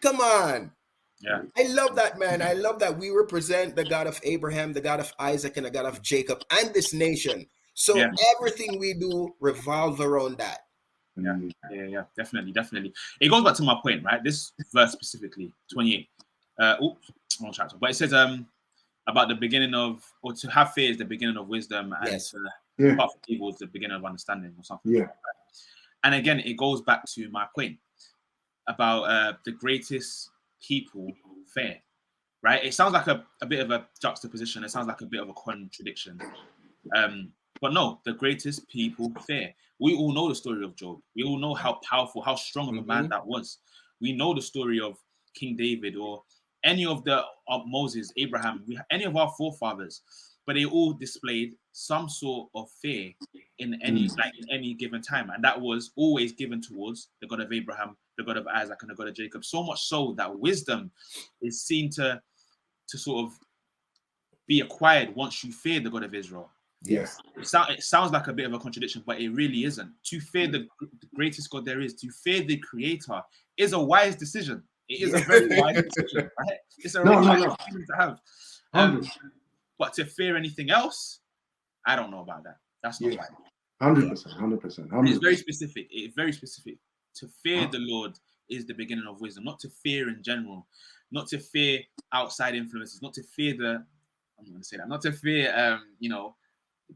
Come on. Yeah. I love that, man. I love that we represent the God of Abraham, the God of Isaac, and the God of Jacob, and this nation. So everything we do revolves around that. Yeah, definitely. It goes back to my point, right? This verse specifically, 28. Wrong chapter. But it says about the beginning of, or to have fear is the beginning of wisdom, and apart from evil is the beginning of understanding, or something. Yeah. And again, it goes back to my point about the greatest people fear, right? It sounds like a bit of a juxtaposition. It sounds like a bit of a contradiction. But no, the greatest people fear. We all know the story of Job. We all know how powerful, how strong of a man that was. We know the story of King David or any of the Moses, Abraham, any of our forefathers, but they all displayed some sort of fear in any given time, and that was always given towards the God of Abraham, the God of Isaac, and the God of Jacob. So much so that wisdom is seen to sort of be acquired once you fear the God of Israel. Yes. It sounds like a bit of a contradiction, but it really isn't. To fear the greatest God there is, to fear the Creator, is a wise decision. It is a very wise decision, right? It's a really wise decision to have. But to fear anything else, I don't know about that. That's not right. 100%. It's very specific. It's very specific. To fear the Lord is the beginning of wisdom, not to fear in general, not to fear outside influences, not to fear I'm going to say that, not to fear,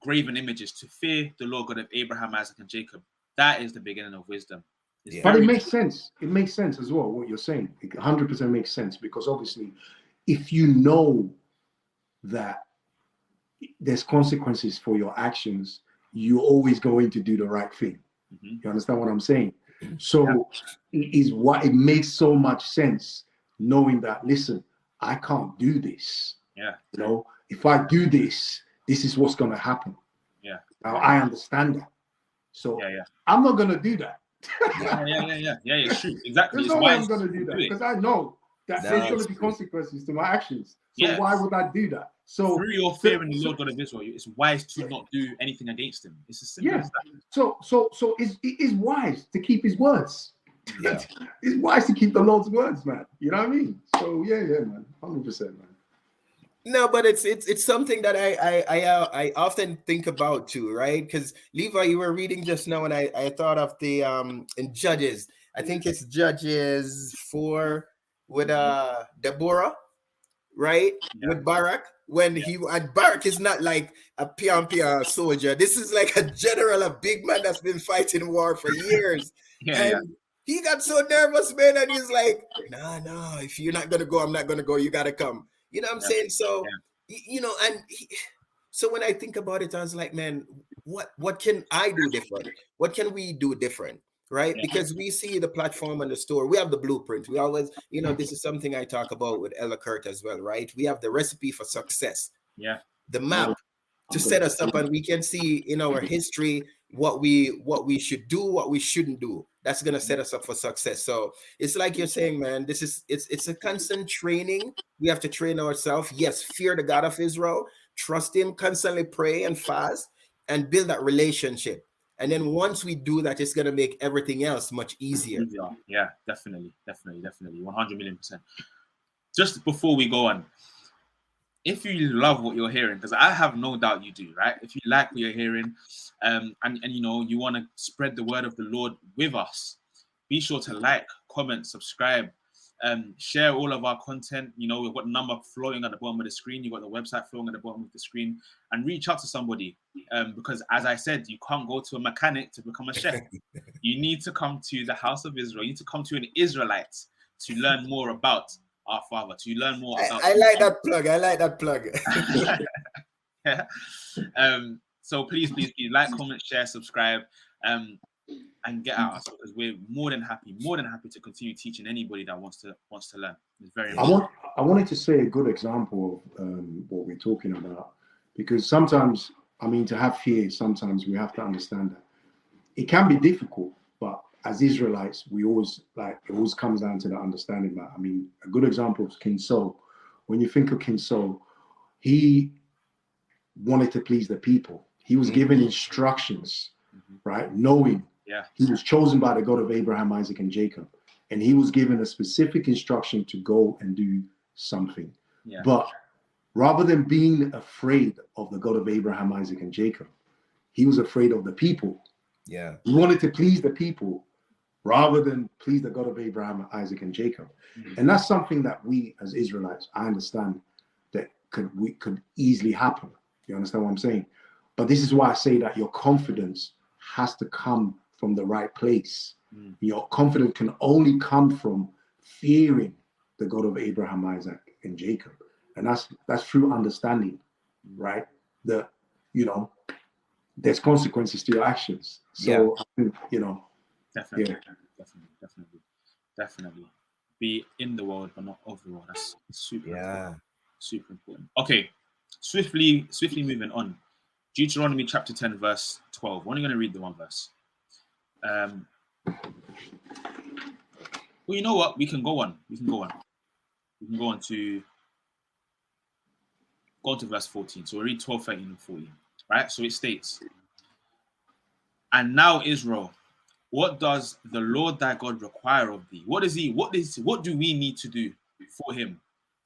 graven images, to fear the Lord God of Abraham, Isaac, and Jacob. That is the beginning of wisdom. But it makes sense. It makes sense as well, what you're saying. It 100% makes sense, because obviously, if you know that there's consequences for your actions, you're always going to do the right thing. You understand what I'm saying? So it makes so much sense knowing that, listen, I can't do this. Yeah. You know, if I do this, this is what's going to happen. Yeah. Now I understand that. So I'm not going to do that. Yeah. It's true. Exactly. There's no way I'm going to do that because I know that there's going to be consequences to my actions. So why would I do that? So through your fear in the Lord God of Israel, it's wise to not do anything against him. It's as simple as that. So it is wise to keep his words. Yeah. It's wise to keep the Lord's words, man. You know what I mean? So yeah, man, 100%, man. No, but it's something that I often think about too, right? Because Levi, you were reading just now, and I thought of the in Judges. I think it's Judges 4 with Deborah, right? Yeah. With Barak, when and Barak is not like a pion soldier. This is like a general, a big man that's been fighting war for years. He got so nervous, man, and he's like, no, if you're not gonna go, I'm not gonna go. You gotta come. You know what I'm saying? So, you know, and so when I think about it, I was like, man, what can I do different? What can we do different? Right? Because we see the platform and the store. We have the blueprint. We always, you know, this is something I talk about with Ella Kurt as well, right? We have the recipe for success. Yeah. The map to set us up, and we can see in our history what we should do, what we shouldn't do. That's gonna set us up for success. So it's like you're saying, man, it's a constant training. We have to train ourselves. Yes, fear the God of Israel, trust him, constantly pray and fast, and build that relationship. And then once we do that, it's gonna make everything else much easier. Yeah, definitely. 100,000,000%. Just before we go on, if you love what you're hearing, because I have no doubt you do, right? If you like what you're hearing, and you know, you want to spread the word of the Lord with us, be sure to like, comment, subscribe, share all of our content. You know, we've got the number floating at the bottom of the screen. You've got the website floating at the bottom of the screen, and reach out to somebody. Because as I said, you can't go to a mechanic to become a chef. You need to come to the house of Israel. You need to come to an Israelite to learn more about our Father, to learn more about. I like that plug. So please like, comment, share, subscribe, and get at us, because we're more than happy to continue teaching anybody that wants to learn. It's very important. I wanted to say a good example of what we're talking about, because sometimes, I mean, to have fear, sometimes we have to understand that it can be difficult, but as Israelites, it always comes down to the understanding that, I mean, a good example is King Saul. When you think of King Saul, he wanted to please the people. He was given instructions, right? Knowing he was chosen by the God of Abraham, Isaac, and Jacob. And he was given a specific instruction to go and do something. Yeah. But rather than being afraid of the God of Abraham, Isaac, and Jacob, he was afraid of the people. Yeah. He wanted to please the people rather than please the God of Abraham, Isaac, and Jacob. And that's something that we as Israelites, I understand that could easily happen. You understand what I'm saying? But this is why I say that your confidence has to come from the right place. Your confidence can only come from fearing the God of Abraham, Isaac, and Jacob. And that's through understanding, right? That, you know, there's consequences to your actions. So, you know, definitely. Be in the world, but not of the world. That's super important. Super important. Okay, swiftly moving on. Deuteronomy chapter 10, verse 12. We're only going to read the one verse. Well, you know what? We can go on to verse 14. So we read 12, 13, and 14. Right? So it states, "And now, Israel, what does the Lord thy God require of thee?" What do we need to do for him?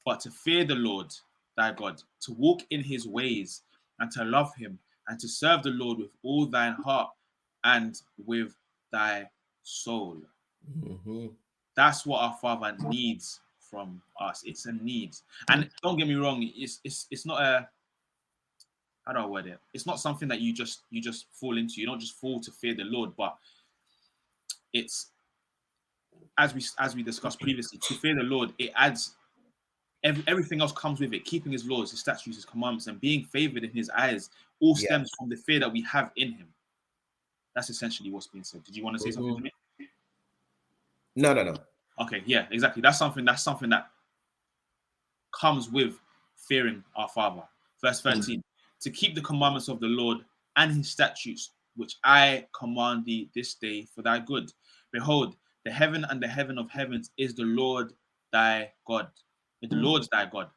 "But to fear the Lord thy God, to walk in his ways, and to love him, and to serve the Lord with all thine heart and with thy soul." That's what our Father needs from us. It's a need. And don't get me wrong, it's not a, how do I word it? It's not something that you just fall into. You don't just fall to fear the Lord, but it's, as we discussed previously, to fear the Lord, it adds everything else comes with it. Keeping his laws, his statutes, his commandments, and being favored in his eyes all stems from the fear that we have in him. That's essentially what's being said. Did you want to say something to me? No. Okay, yeah, exactly. That's something that comes with fearing our Father. Verse 13, to keep the commandments of the Lord and his statutes, which I command thee this day for thy good. Behold, the heaven and the heaven of heavens is the Lord thy God. The Lord's thy God.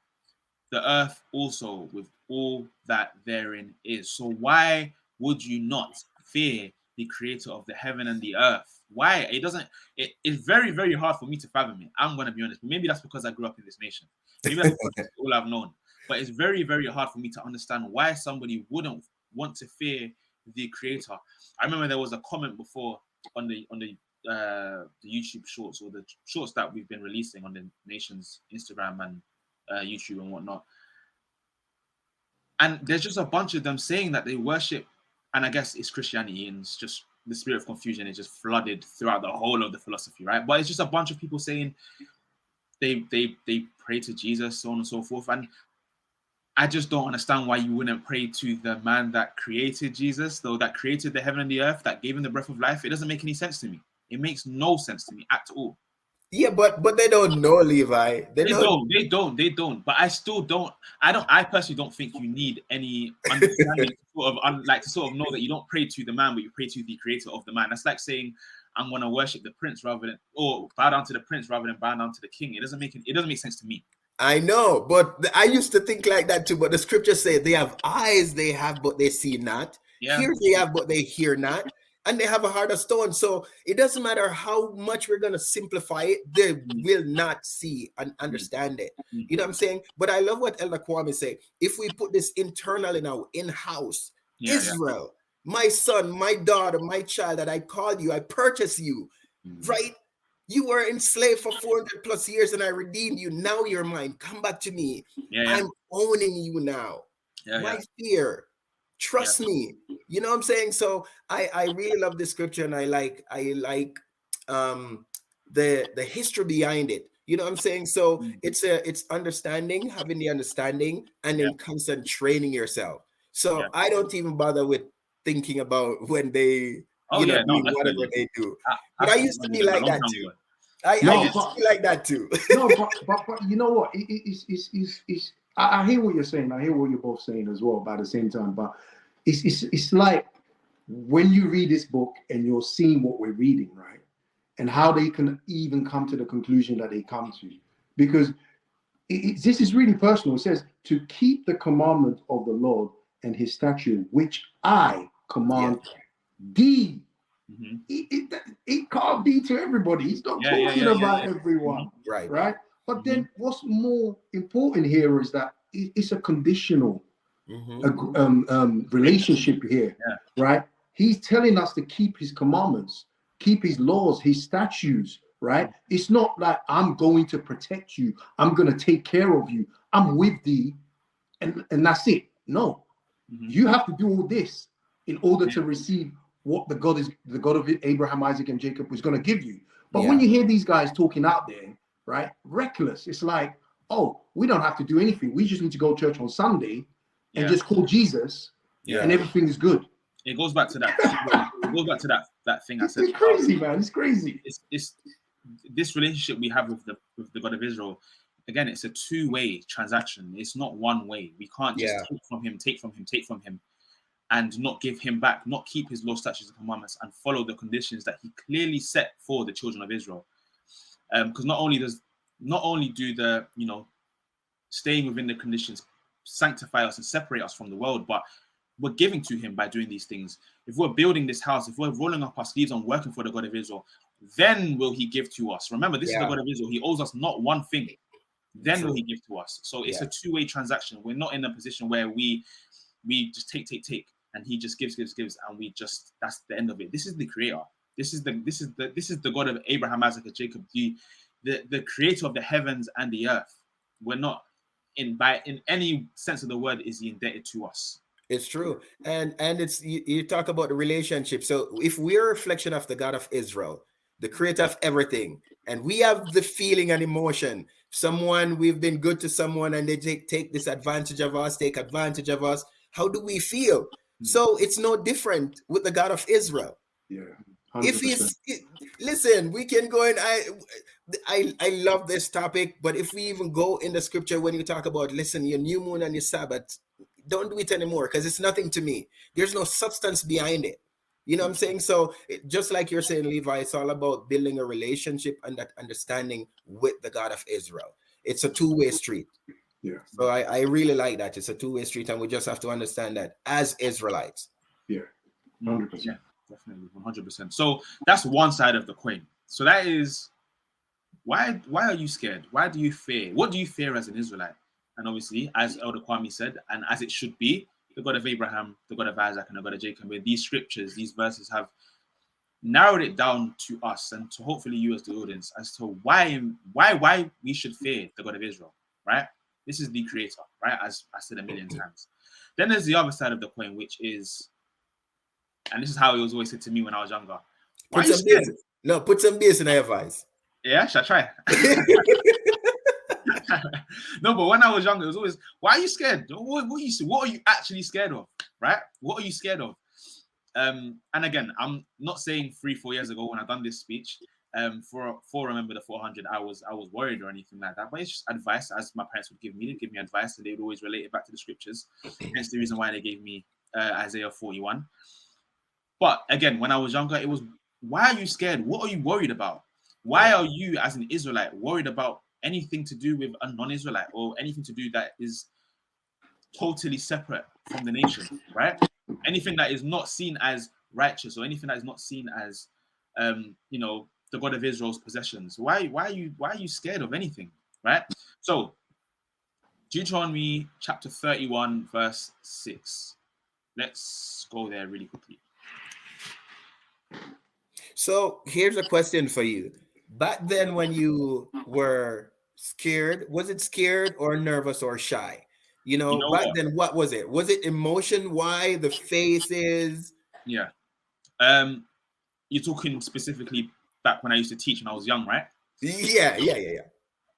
The earth also with all that therein is. So why would you not fear the creator of the heaven and the earth? Why? It's very, very hard for me to fathom it. I'm going to be honest. Maybe that's because I grew up in this nation. Maybe that's because that's all I've known. But it's very, very hard for me to understand why somebody wouldn't want to fear the creator. I remember there was a comment before on the YouTube shorts, or the shorts that we've been releasing on the nation's Instagram and YouTube and whatnot. And there's just a bunch of them saying that they worship, and I guess it's Christianity, and it's just the spirit of confusion is just flooded throughout the whole of the philosophy, right? But it's just a bunch of people saying they pray to Jesus, so on and so forth. And I just don't understand why you wouldn't pray to the man that created Jesus, though, that created the heaven and the earth, that gave him the breath of life. It doesn't make any sense to me. It makes no sense to me at all. Yeah, but they don't know, Levi. They don't. But I still don't. I personally don't think you need any understanding to sort of know that you don't pray to the man, but you pray to the creator of the man. That's like saying I'm going to worship the prince or bow down to the prince rather than bow down to the king. It doesn't make sense to me. I know, but I used to think like that too. But the scripture says they have eyes, they have, but they see not. Yeah. Ears they have, but they hear not. And they have a heart of stone. So it doesn't matter how much we're going to simplify it, they will not see and understand it. You know what I'm saying? But I love what Elder Kwame say. If we put this internally now, in-house, Israel, my son, my daughter, my child that I called you, I purchased you, right? You were enslaved for 400 plus years and I redeemed you. Now you're mine. Come back to me. I'm owning you now. My fear. Trust me. You know what I'm saying? So I really love this scripture, and I like the history behind it. You know what I'm saying? So it's understanding, having the understanding, and then constant training yourself. So I don't even bother with thinking about when they doing whatever they do. But I used to be like that too. I used to be like that too. No, but you know what? I hear what you're saying. I hear what you're both saying as well. But at the same time, but it's like when you read this book and you're seeing what we're reading, right? And how they can even come to the conclusion that they come to, because this is really personal. It says to keep the commandment of the Lord and his statute, which I command thee. It can't be to everybody. He's not talking about everyone, right? But then what's more important here is that it's a conditional relationship here, right? He's telling us to keep his commandments, keep his laws, his statutes, right? It's not like I'm going to protect you, I'm going to take care of you, I'm with thee, and that's it. No, you have to do all this in order to receive what the God of Abraham, Isaac, and Jacob was going to give you. But when you hear these guys talking out there, right, reckless, it's like, oh, we don't have to do anything. We just need to go to church on Sunday and just call Jesus, and everything is good. It goes back to that. That thing I said. It's crazy, man. It's crazy. It's this relationship we have with the God of Israel. Again, it's a two-way transaction. It's not one way. We can't just take from him, and not give him back, not keep his law, statutes, and commandments, and follow the conditions that he clearly set for the children of Israel. Because not only do the staying within the conditions sanctify us and separate us from the world, but we're giving to him by doing these things. If we're building this house, if we're rolling up our sleeves and working for the God of Israel, then will he give to us. Remember, this is the God of Israel. He owes us not one thing. Then will he give to us. So it's a two-way transaction. We're not in a position where we just take, and he just gives, and that's the end of it. This is the creator. This is the God of Abraham, Isaac, and Jacob, the creator of the heavens and the earth. We're not in any sense of the word is he indebted to us. It's true. And it's you talk about the relationship. So if we're a reflection of the God of Israel, the creator of everything, and we have the feeling and emotion, we've been good to someone and they take this advantage of us, take advantage of us, how do we feel? So it's no different with the God of Israel. Yeah. 100%. If listen, we can go and I love this topic, but if we even go in the scripture when you talk about, listen, your new moon and your Sabbath, don't do it anymore because it's nothing to me. There's no substance behind it. You know what I'm saying? So just like you're saying, Levi, it's all about building a relationship and that understanding with the God of Israel. It's a two-way street. Yeah. So I really like that. It's a two-way street, and we just have to understand that as Israelites. Yeah. 100%. Yeah, definitely, 100%. So that's one side of the coin. So that is why are you scared? Why do you fear? What do you fear as an Israelite? And obviously, as Elder Kwame said, and as it should be, the God of Abraham, the God of Isaac, and the God of Jacob, where these scriptures, these verses have narrowed it down to us and to hopefully you as the audience as to why we should fear the God of Israel, right? This is the creator, right? As I said a million times. Then there's the other side of the coin, which is, and this is how it was always said to me when I was younger. Why are you scared? No, put some bass in your voice. Yeah, should I try? No, but when I was younger, it was always, why are you scared? What are you actually scared of, right? What are you scared of? And again, I'm not saying 3-4 years ago when I done this speech, for Remember the 400, I was worried or anything like that. But it's just advice, as my parents would give me. They'd give me advice, and they would always relate it back to the scriptures. That's the reason why they gave me Isaiah 41. But again, when I was younger, it was, why are you scared? What are you worried about? Why are you, as an Israelite, worried about anything to do with a non-Israelite or anything to do that is totally separate from the nation, right? Anything that is not seen as righteous or anything that is not seen as, the God of Israel's possessions. Why are you scared of anything, right? So, Deuteronomy chapter 31, verse 6. Let's go there really quickly. So here's a question for you. Back then, when you were scared, was it scared or nervous or shy? Back then, what was it? Was it emotion? Why the faces? Yeah. You're talking specifically back when I used to teach when I was young, right? Yeah.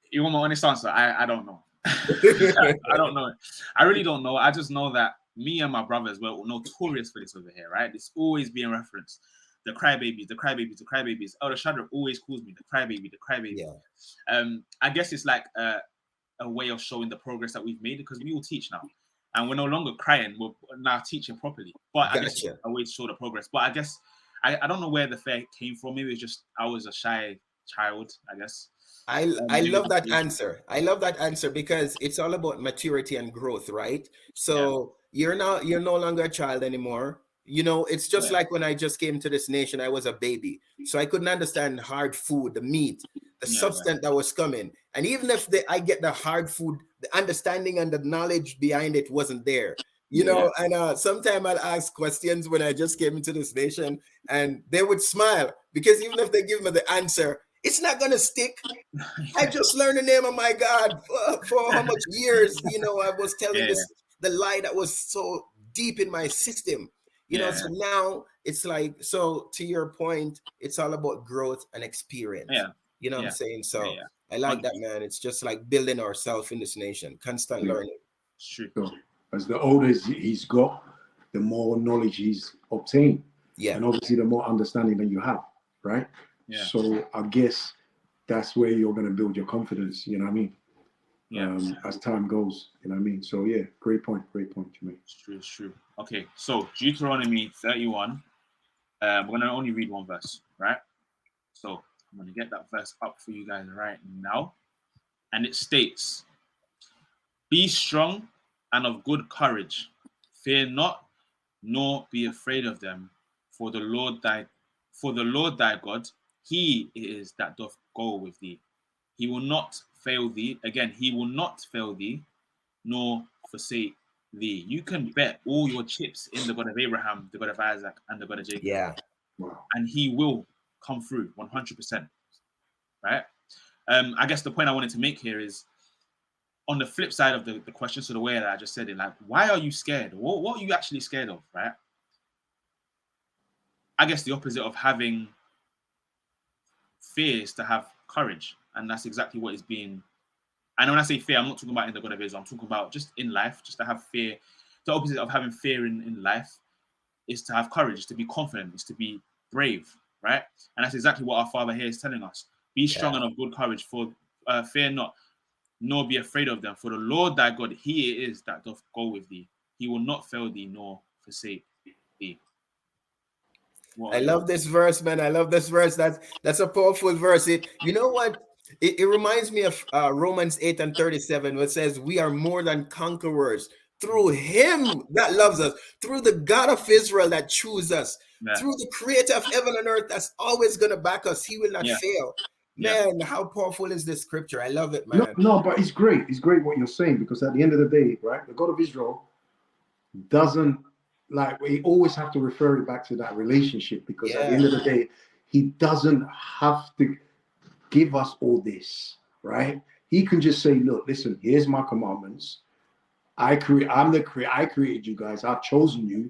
You want my honest answer? I don't know. I don't know. I really don't know. I just know that me and my brothers were notorious for this over here, right? It's always being referenced. The crybabies, the crybabies, the crybabies. Elder Shadrach always calls me the crybaby, the crybaby. Yeah. I guess it's like a way of showing the progress that we've made, because we all teach now. And we're no longer crying, we're now teaching properly. But I guess it's a way to show the progress. But I guess, I don't know where the fear came from. Maybe it's just I was a shy child, I guess. I love that answer. I love that answer because it's all about maturity and growth, right? So you're no longer a child anymore. It's just like when I just came to this nation, I was a baby. So I couldn't understand hard food, the meat, the substance that was coming. And even if I get the hard food, the understanding and the knowledge behind it wasn't there. And sometimes I'll ask questions when I just came into this nation and they would smile because even if they give me the answer, it's not going to stick. I just learned the name of my God for how much years, I was telling the lie that was so deep in my system, so now it's like, so to your point, it's all about growth and experience. What I'm saying? So I like that, man. It's just like building ourselves in this nation, constant learning. True. So as the older he's got, the more knowledge he's obtained. And obviously the more understanding that you have, right? So I guess that's where you're going to build your confidence, you know what I mean? As time goes, you know what I mean? So yeah, great point to make. It's true. Okay, so Deuteronomy 31, we're going to only read one verse, right? So I'm going to get that verse up for you guys right now. And it states, "Be strong and of good courage. Fear not, nor be afraid of them. For the Lord thy God, he it is that doth go with thee. He will not fail thee." Again, he will not fail thee, nor forsake thee. You can bet all your chips in the God of Abraham, the God of Isaac, and the God of Jacob. And he will come through 100%. Right? I guess the point I wanted to make here is, on the flip side of the question, so the way that I just said it, like, why are you scared? What are you actually scared of, right? I guess the opposite of having fear is to have courage. And that's exactly what is being... And when I say fear, I'm not talking about in the God of Israel. I'm talking about just in life, just to have fear. The opposite of having fear in life is to have courage, is to be confident, is to be brave, right? And that's exactly what our Father here is telling us. Be strong and of good courage, for fear not, nor be afraid of them. For the Lord thy God, he it is that doth go with thee. He will not fail thee nor forsake thee. I love this verse, man. I love this verse. That's a powerful verse. You know what? It reminds me of Romans 8:37, which says, we are more than conquerors through him that loves us, through the God of Israel that chooses us, through the creator of heaven and earth that's always going to back us. He will not fail. Man, how powerful is this scripture? I love it, man. No, but it's great. It's great what you're saying, because at the end of the day, right, the God of Israel doesn't, like, we always have to refer it back to that relationship, because at the end of the day, he doesn't have to give us all this, right? He can just say, look, listen, here's my commandments. I created you guys. I've chosen you.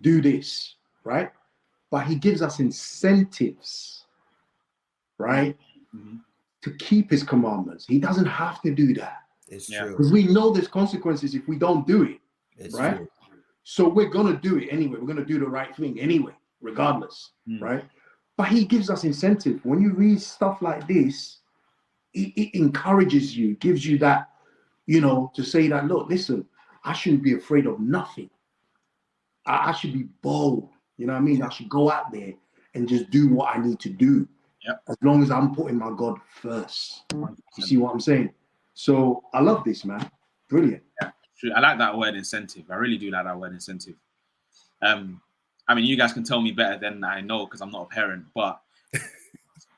Do this, right? But he gives us incentives, right? To keep his commandments. He doesn't have to do that. It's true. Because we know there's consequences if we don't do it. It's right? True. So we're going to do it anyway. We're going to do the right thing anyway, regardless, right? But he gives us incentive. When you read stuff like this, it encourages you, gives you that, to say that, look, listen, I shouldn't be afraid of nothing. I should be bold. You know what I mean? I should go out there and just do what I need to do. As long as I'm putting my God first. You see what I'm saying? So I love this, man. Brilliant. Yeah, true. I like that word incentive. I really do like that word incentive. I mean, you guys can tell me better than I know because I'm not a parent, but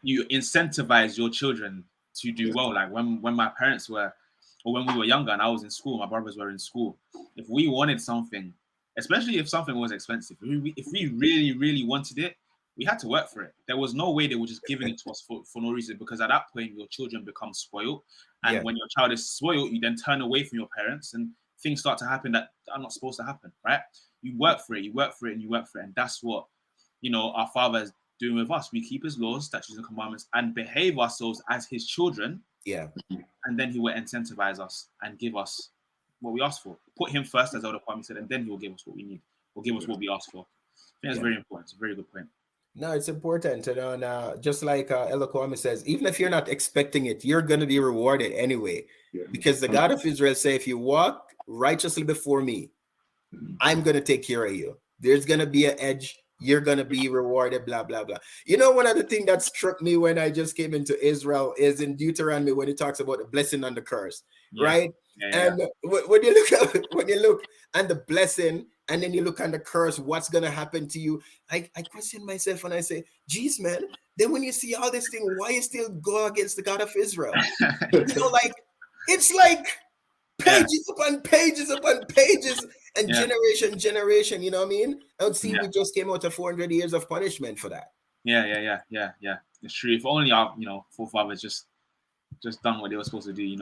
you incentivize your children to do well. Like when my parents were, or when we were younger and I was in school, my brothers were in school, if we wanted something, especially if something was expensive, if we really, really wanted it, we had to work for it. There was no way they were just giving it to us for no reason, because at that point, your children become spoiled. And when your child is spoiled, you then turn away from your parents and things start to happen that are not supposed to happen, right? You work for it, you work for it, and you work for it. And that's what, our Father is doing with us. We keep his laws, statutes, and commandments and behave ourselves as his children. Yeah. And then he will incentivize us and give us what we ask for. Put him first, as Elder Kwame said, and then he will give us what we need, or give us what we ask for. I think that's very important. It's a very good point. No, it's important, and just like Elder Kwame says, even if you're not expecting it, you're going to be rewarded anyway, because the God of Israel says, if you walk righteously before me, I'm going to take care of you. There's going to be an edge. You're going to be rewarded, blah, blah, blah. One of the things that struck me when I just came into Israel is in Deuteronomy, when it talks about the blessing and the curse, right? And when you look at the blessing, and then you look at the curse, what's going to happen to you? I question myself and I say, geez, man, then when you see all this thing, why you still go against the God of Israel? It's like pages upon pages upon pages and generation, you know what I mean? And see, we just came out of 400 years of punishment for that. Yeah. It's true. If only our, forefathers just done what they were supposed to do, we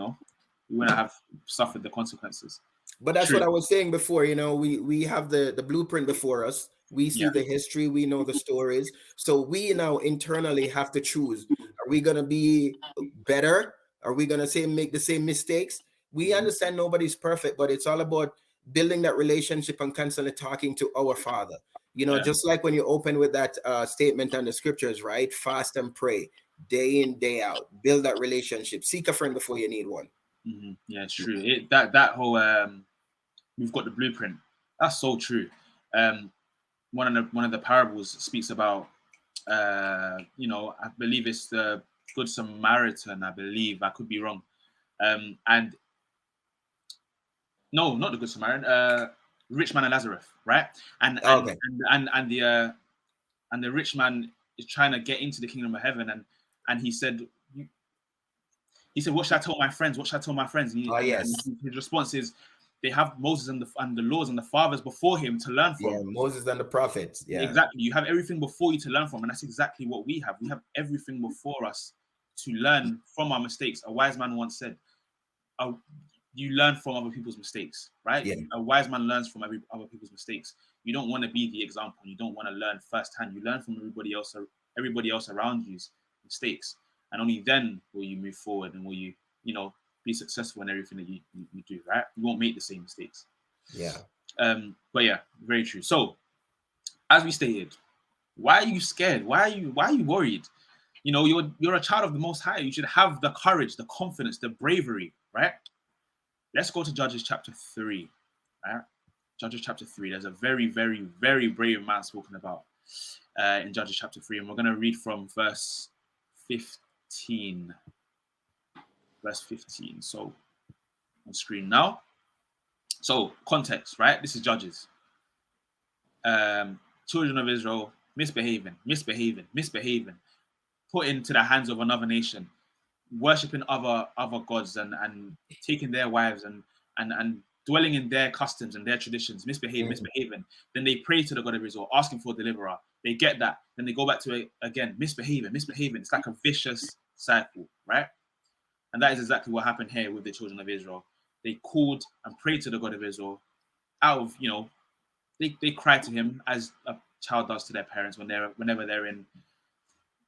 wouldn't have suffered the consequences. But that's what I was saying before. We have the blueprint before us. We see the history. We know the stories. So we now internally have to choose. Are we going to be better? Are we going to make the same mistakes? We understand nobody's perfect, but it's all about building that relationship and constantly talking to our Father. Just like when you open with that statement on the scriptures, right? Fast and pray day in, day out. Build that relationship. Seek a friend before you need one. Mm-hmm. Yeah, it's true. That whole we've got the blueprint. That's so true. One of the parables speaks about I believe it's the Good Samaritan. I believe, I could be wrong. And no, not the Good Samaritan. Rich man and Lazarus, right? And the rich man is trying to get into the kingdom of heaven, and he said, what should I tell my friends? What should I tell my friends? And his response is, they have Moses and the laws and the fathers before him to learn from. Yeah, Moses and the prophets. Yeah, exactly. You have everything before you to learn from, and that's exactly what we have. We have everything before us to learn from our mistakes. A wise man once said, "You learn from other people's mistakes, right? Yeah. A wise man learns from other people's mistakes. You don't want to be the example. You don't want to learn firsthand. You learn from everybody else around you's mistakes, and only then will you move forward and will you, be successful in everything that you do, right? You won't make the same mistakes. Yeah. But yeah, very true. So, as we stated, why are you scared? Why are you worried? You know, you're a child of the Most High. You should have the courage, the confidence, the bravery, right? Let's go to Judges chapter 3, right? Judges chapter 3. There's a very, very, very brave man spoken about in Judges chapter 3. And we're going to read from verse 15. Verse 15. So, on screen now. So, context, right? This is Judges. Children of Israel misbehaving, put into the hands of another nation, worshipping other gods and taking their wives and dwelling in their customs and their traditions, misbehaving. Then they pray to the God of Israel, asking for a deliverer. They get that. Then they go back to it again, misbehaving. It's like a vicious cycle, right? And that is exactly what happened here with the children of Israel. They called and prayed to the God of Israel out of, you know, they cry to him as a child does to their parents whenever they're in,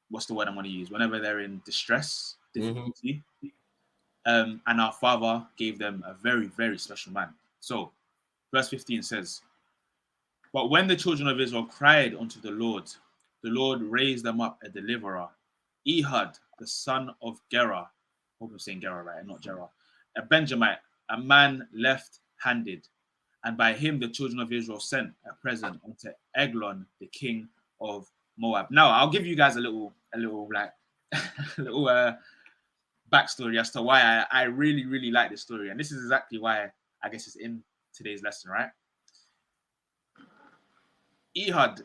what's the word I'm going to use? Whenever they're in distress, difficulty. And our Father gave them a very, very special man. So, verse 15 says, but when the children of Israel cried unto the Lord raised them up a deliverer, Ehud, the son of Gera. I hope I'm saying Gera right, not Gera. A Benjamite, a man left-handed. And by him the children of Israel sent a present unto Eglon, the king of Moab. Now, I'll give you guys a little like little backstory as to why I really, really like this story. And this is exactly why I guess it's in today's lesson, right? Ehud,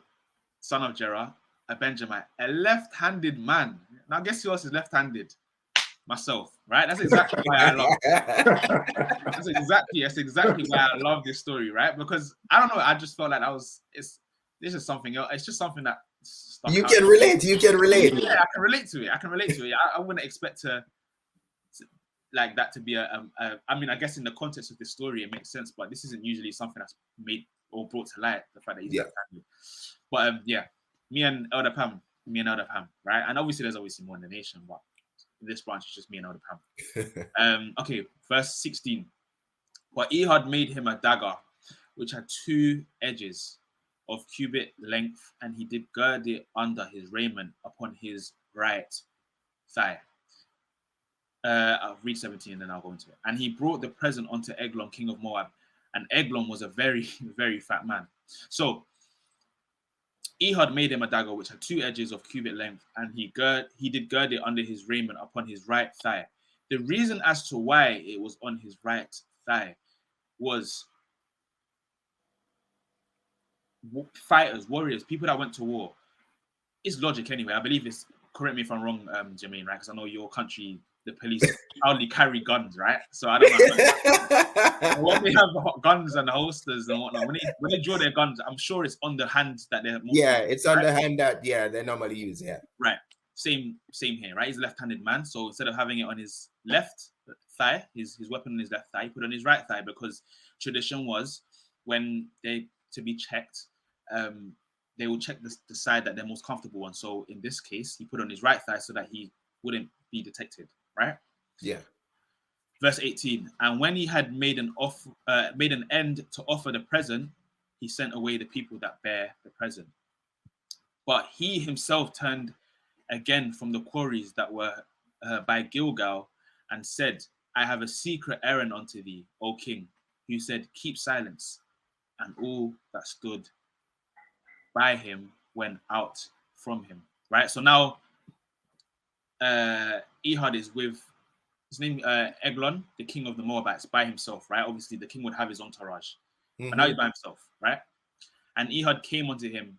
son of Gera, a Benjamite, a left-handed man. Now, guess who else is left-handed? Myself, right? That's exactly why I love it. That's exactly why I love this story, right? Because I don't know, I just felt like this is something else. It's just something that you can relate. Yeah, I can relate to it. I wouldn't expect to like that to be I mean, I guess in the context of this story it makes sense, but this isn't usually something that's made or brought to light, the fact that he's left-handed. But me and Elder Pam, right? And obviously there's more in the nation, but in this branch it's just me and Elder Pam. Okay, verse 16. But Ehud made him a dagger which had 2 edges of cubit length, and he did gird it under his raiment upon his right thigh. I'll read 17 and then I'll go into it. And he brought the present unto Eglon, king of Moab, and Eglon was a very, very fat man. So Ehud made him a dagger which had 2 edges of cubit length, and he did gird it under his raiment upon his right thigh. The reason as to why it was on his right thigh was fighters, warriors, people that went to war. It's logic anyway. I believe it's, correct me if I'm wrong, Jermaine, right? Because I know your country, the police proudly carry guns, right? So I don't know. When they have guns and holsters and whatnot, when they draw their guns, I'm sure it's on the hand that they're it's on the hand that they normally use, right. Same here, right? He's a left-handed man, so instead of having it on his left thigh, his weapon on his left thigh, he put it on his right thigh, because tradition was when they to be checked, they will check the side that they're most comfortable on. So in this case, he put on his right thigh so that he wouldn't be detected, right? Yeah. Verse 18. And when he had made an end to offer the present, he sent away the people that bear the present. But he himself turned again from the quarries that were by Gilgal, and said, I have a secret errand unto thee, O king. Who said, keep silence. And all that stood by him went out from him. Right? So now Ehud is with his name, Eglon, the king of the Moabites, by himself, right? Obviously the king would have his entourage. But now he's by himself, right? And Ehud came unto him,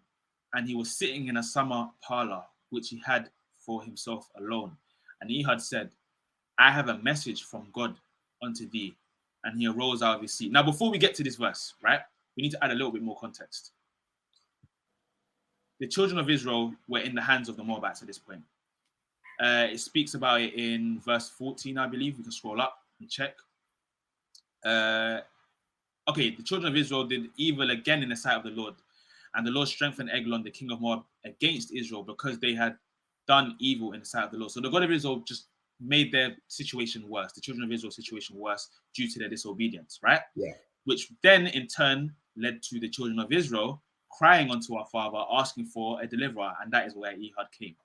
and he was sitting in a summer parlor, which he had for himself alone. And Ehud said, I have a message from God unto thee. And he arose out of his seat. Now, before we get to this verse, right, we need to add a little bit more context. The children of Israel were in the hands of the Moabites at this point. It speaks about it in verse 14, I believe. We can scroll up and check. Okay, the children of Israel did evil again in the sight of the Lord. And the Lord strengthened Eglon, the king of Moab, against Israel, because they had done evil in the sight of the Lord. So the God of Israel just made their situation worse, the children of Israel's situation worse, due to their disobedience, right? Yeah. Which then in turn led to the children of Israel crying unto our Father, asking for a deliverer, and that is where Ehud came.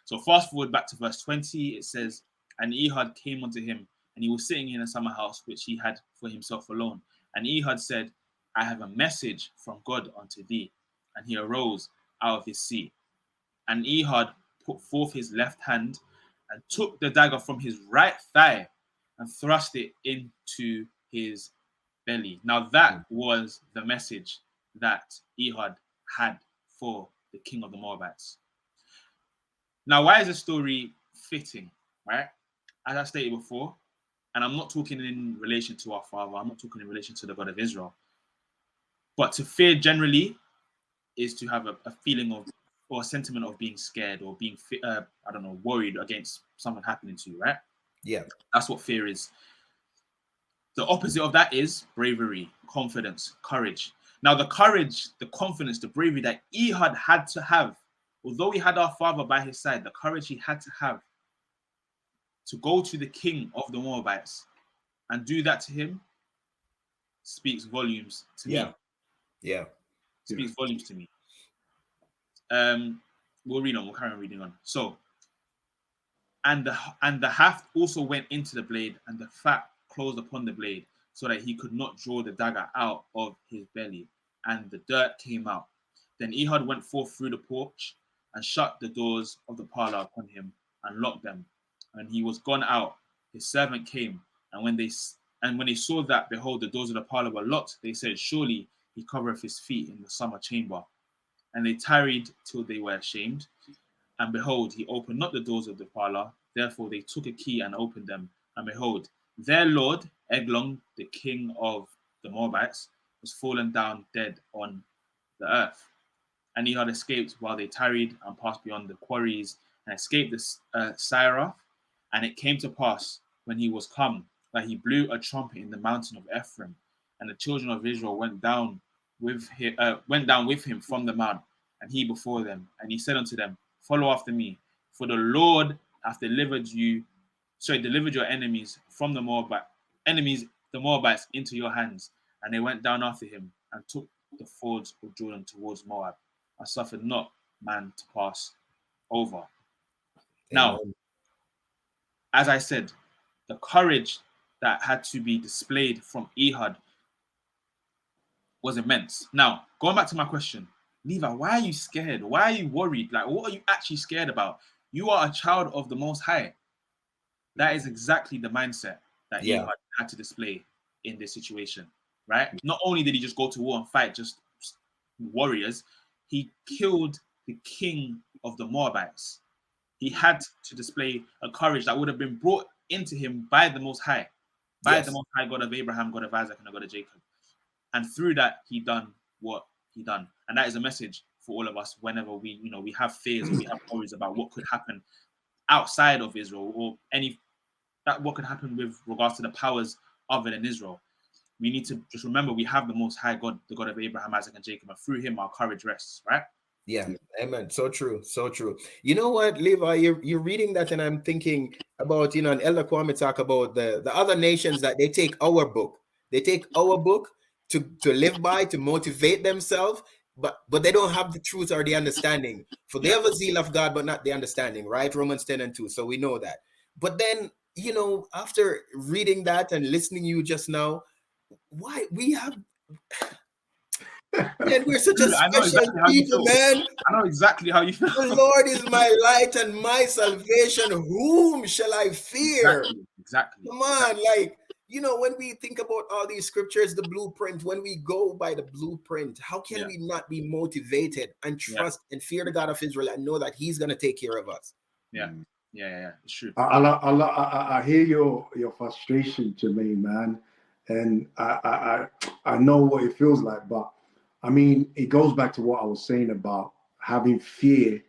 So fast forward back to verse 20, it says, and Ehud came unto him, and he was sitting in a summer house which he had for himself alone. And Ehud said, I have a message from God unto thee. And he arose out of his seat. And Ehud put forth his left hand and took the dagger from his right thigh and thrust it into his belly. Now that was the message that Ehud had for the king of the Moabites. Now, why is this story fitting, right? As I stated before, and I'm not talking in relation to our Father, I'm not talking in relation to the God of Israel, but to fear generally is to have a feeling of, or a sentiment of being scared or being, worried against something happening to you, right? Yeah. That's what fear is. The opposite of that is bravery, confidence, courage. Now, the courage, the confidence, the bravery that Ehud had to have, although he had our Father by his side, the courage he had to have to go to the king of the Moabites and do that to him speaks volumes to me. Yeah. Speaks volumes to me. We'll read on. We'll carry on reading on. So, and the haft also went into the blade, and the fat closed upon the blade, so that he could not draw the dagger out of his belly, and the dirt came out. Then Ehud went forth through the porch and shut the doors of the parlor upon him and locked them. And he was gone out. His servant came, and when they saw that, behold, the doors of the parlor were locked, they said, surely he covereth his feet in the summer chamber. And they tarried till they were ashamed. And behold, he opened not the doors of the parlor. Therefore they took a key and opened them. And behold, their lord, Eglon, the king of the Moabites, was fallen down dead on the earth. And he had escaped while they tarried and passed beyond the quarries and escaped the Sirath. And it came to pass when he was come that he blew a trumpet in the mountain of Ephraim, and the children of Israel went down with him from the mount, and he before them. And he said unto them, follow after me, for the Lord hath delivered your enemies from the Moabites into your hands. And they went down after him and took the fords of Jordan towards Moab, and suffered not man to pass over. Amen. Now, as I said, the courage that had to be displayed from Ehud was immense. Now, going back to my question, Levi, why are you scared? Why are you worried? Like, what are you actually scared about? You are a child of the Most High. That is exactly the mindset that Ehud had to display in this situation, right? Not only did he just go to war and fight just warriors, he killed the king of the Moabites. He had to display a courage that would have been brought into him by the Most High, the Most High God of Abraham, God of Isaac, and the God of Jacob. And through that, he done what he done. And that is a message for all of us whenever we have fears or we have worries about what could happen outside of Israel, or what could happen with regards to the powers other than Israel. We need to just remember we have the Most High God, the God of Abraham, Isaac, and Jacob, and through him our courage rests, right? Yeah, amen. So true, so true. You know what, Levi, you're reading that, and I'm thinking about, and Elder Kwame talk about the other nations that they take our book. They take our book to live by, to motivate themselves, but they don't have the truth or the understanding. For they have a zeal of God, but not the understanding, right? Romans 10:2. So we know that. But then, after reading that and listening to you just now, why we have... Man, we're such a special people, man. I know exactly how you feel. The Lord is my light and my salvation. Whom shall I fear? Exactly. Come on, when we think about all these scriptures, the blueprint, when we go by the blueprint, how can we not be motivated and trust and fear the God of Israel and know that he's going to take care of us? Yeah. It's true. I hear your frustration, Jermaine, man. And I know what it feels like, but I mean, it goes back to what I was saying about having fear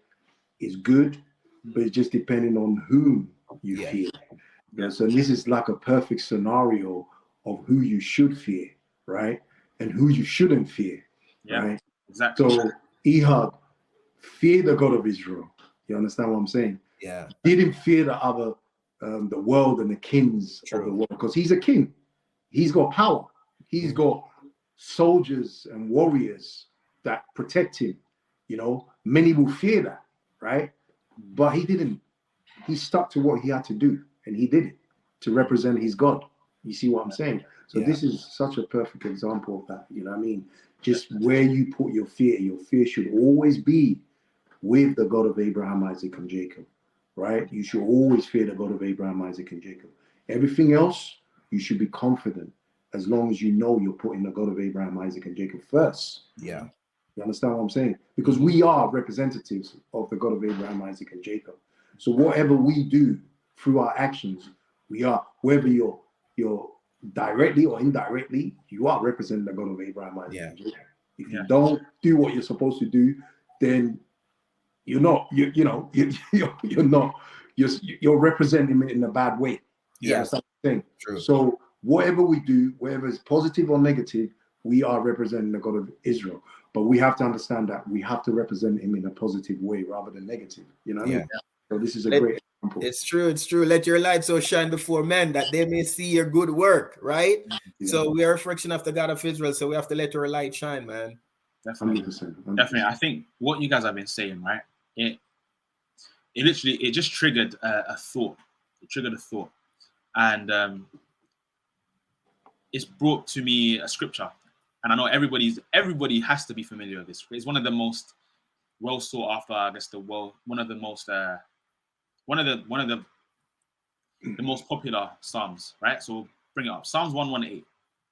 is good, but it's just depending on whom you fear. Yeah. So this is like a perfect scenario of who you should fear, right? And who you shouldn't fear, right? Exactly. So Ehud feared the God of Israel. You understand what I'm saying? Yeah. He didn't fear the other, the world and the kings of the world, because he's a king. He's got power. He's got soldiers and warriors that protect him. Many will fear that, right? but he didn't. He stuck to what he had to do, and he did it to represent his God. You see what I'm saying? So this is such a perfect example of that. You know what I mean? Just where you put your fear should always be with the God of Abraham, Isaac, and Jacob, right? You should always fear the God of Abraham, Isaac, and Jacob. Everything else, you should be confident as long as you know you're putting the God of Abraham, Isaac, and Jacob first. Yeah. You understand what I'm saying? Because we are representatives of the God of Abraham, Isaac, and Jacob. So whatever we do through our actions, we are, whether you're directly or indirectly, you are representing the God of Abraham, Isaac, and Jacob. If you don't do what you're supposed to do, then you're not, you're not, you're representing him in a bad way. You understand what I'm saying? True. So whatever we do, whether it's positive or negative, we are representing the God of Israel. But we have to understand that we have to represent him in a positive way rather than negative. You know what I mean? So this is a great example. It's true. It's true. Let your light so shine before men that they may see your good work, right? So we are a reflection of the God of Israel. So we have to let our light shine, man. Definitely. 100%. Definitely. I think what you guys have been saying, right? It literally, it just triggered a thought. It triggered a thought. And it's brought to me a scripture. And I know everybody has to be familiar with this. It's one of the most well sought after, I guess, one of the most popular Psalms, right? So we'll bring it up. Psalms 118.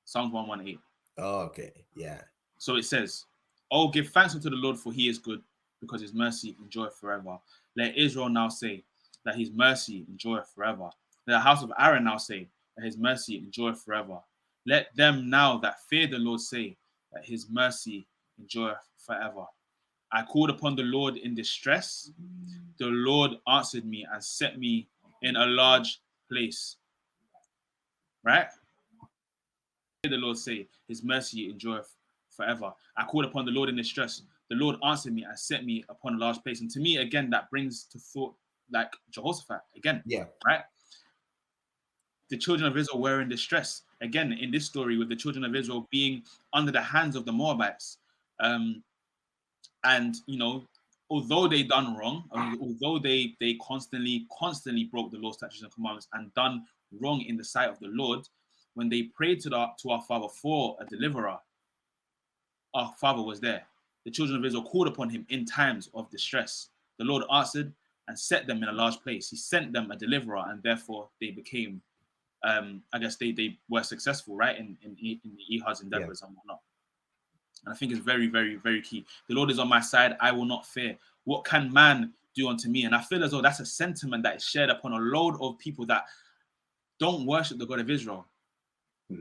Psalms 118. Oh, okay. Yeah. So it says, "Oh, give thanks unto the Lord, for he is good, because his mercy endureth forever. Let Israel now say that his mercy endureth forever. Let the house of Aaron now say that his mercy endureth forever. Let them now that fear the Lord say that his mercy endureth forever. I called upon the Lord in distress. The Lord answered me and set me in a large place." Right? The Lord say, his mercy endureth forever. I called upon the Lord in distress. The Lord answered me and set me upon a large place. And to me, again, that brings to thought like Jehoshaphat again. Yeah. Right? The children of Israel were in distress. Again, in this story, with the children of Israel being under the hands of the Moabites. And, although they done wrong, although they constantly broke the law, statutes, and commandments and done wrong in the sight of the Lord, when they prayed to our Father for a deliverer, our Father was there. The children of Israel called upon him in times of distress. The Lord answered and set them in a large place. He sent them a deliverer, and therefore they became, I guess they were successful, right, in the Ehud's endeavors and whatnot. And I think it's very, very, very key. The Lord is on my side. I will not fear. What can man do unto me? And I feel as though that's a sentiment that is shared upon a load of people that don't worship the God of Israel.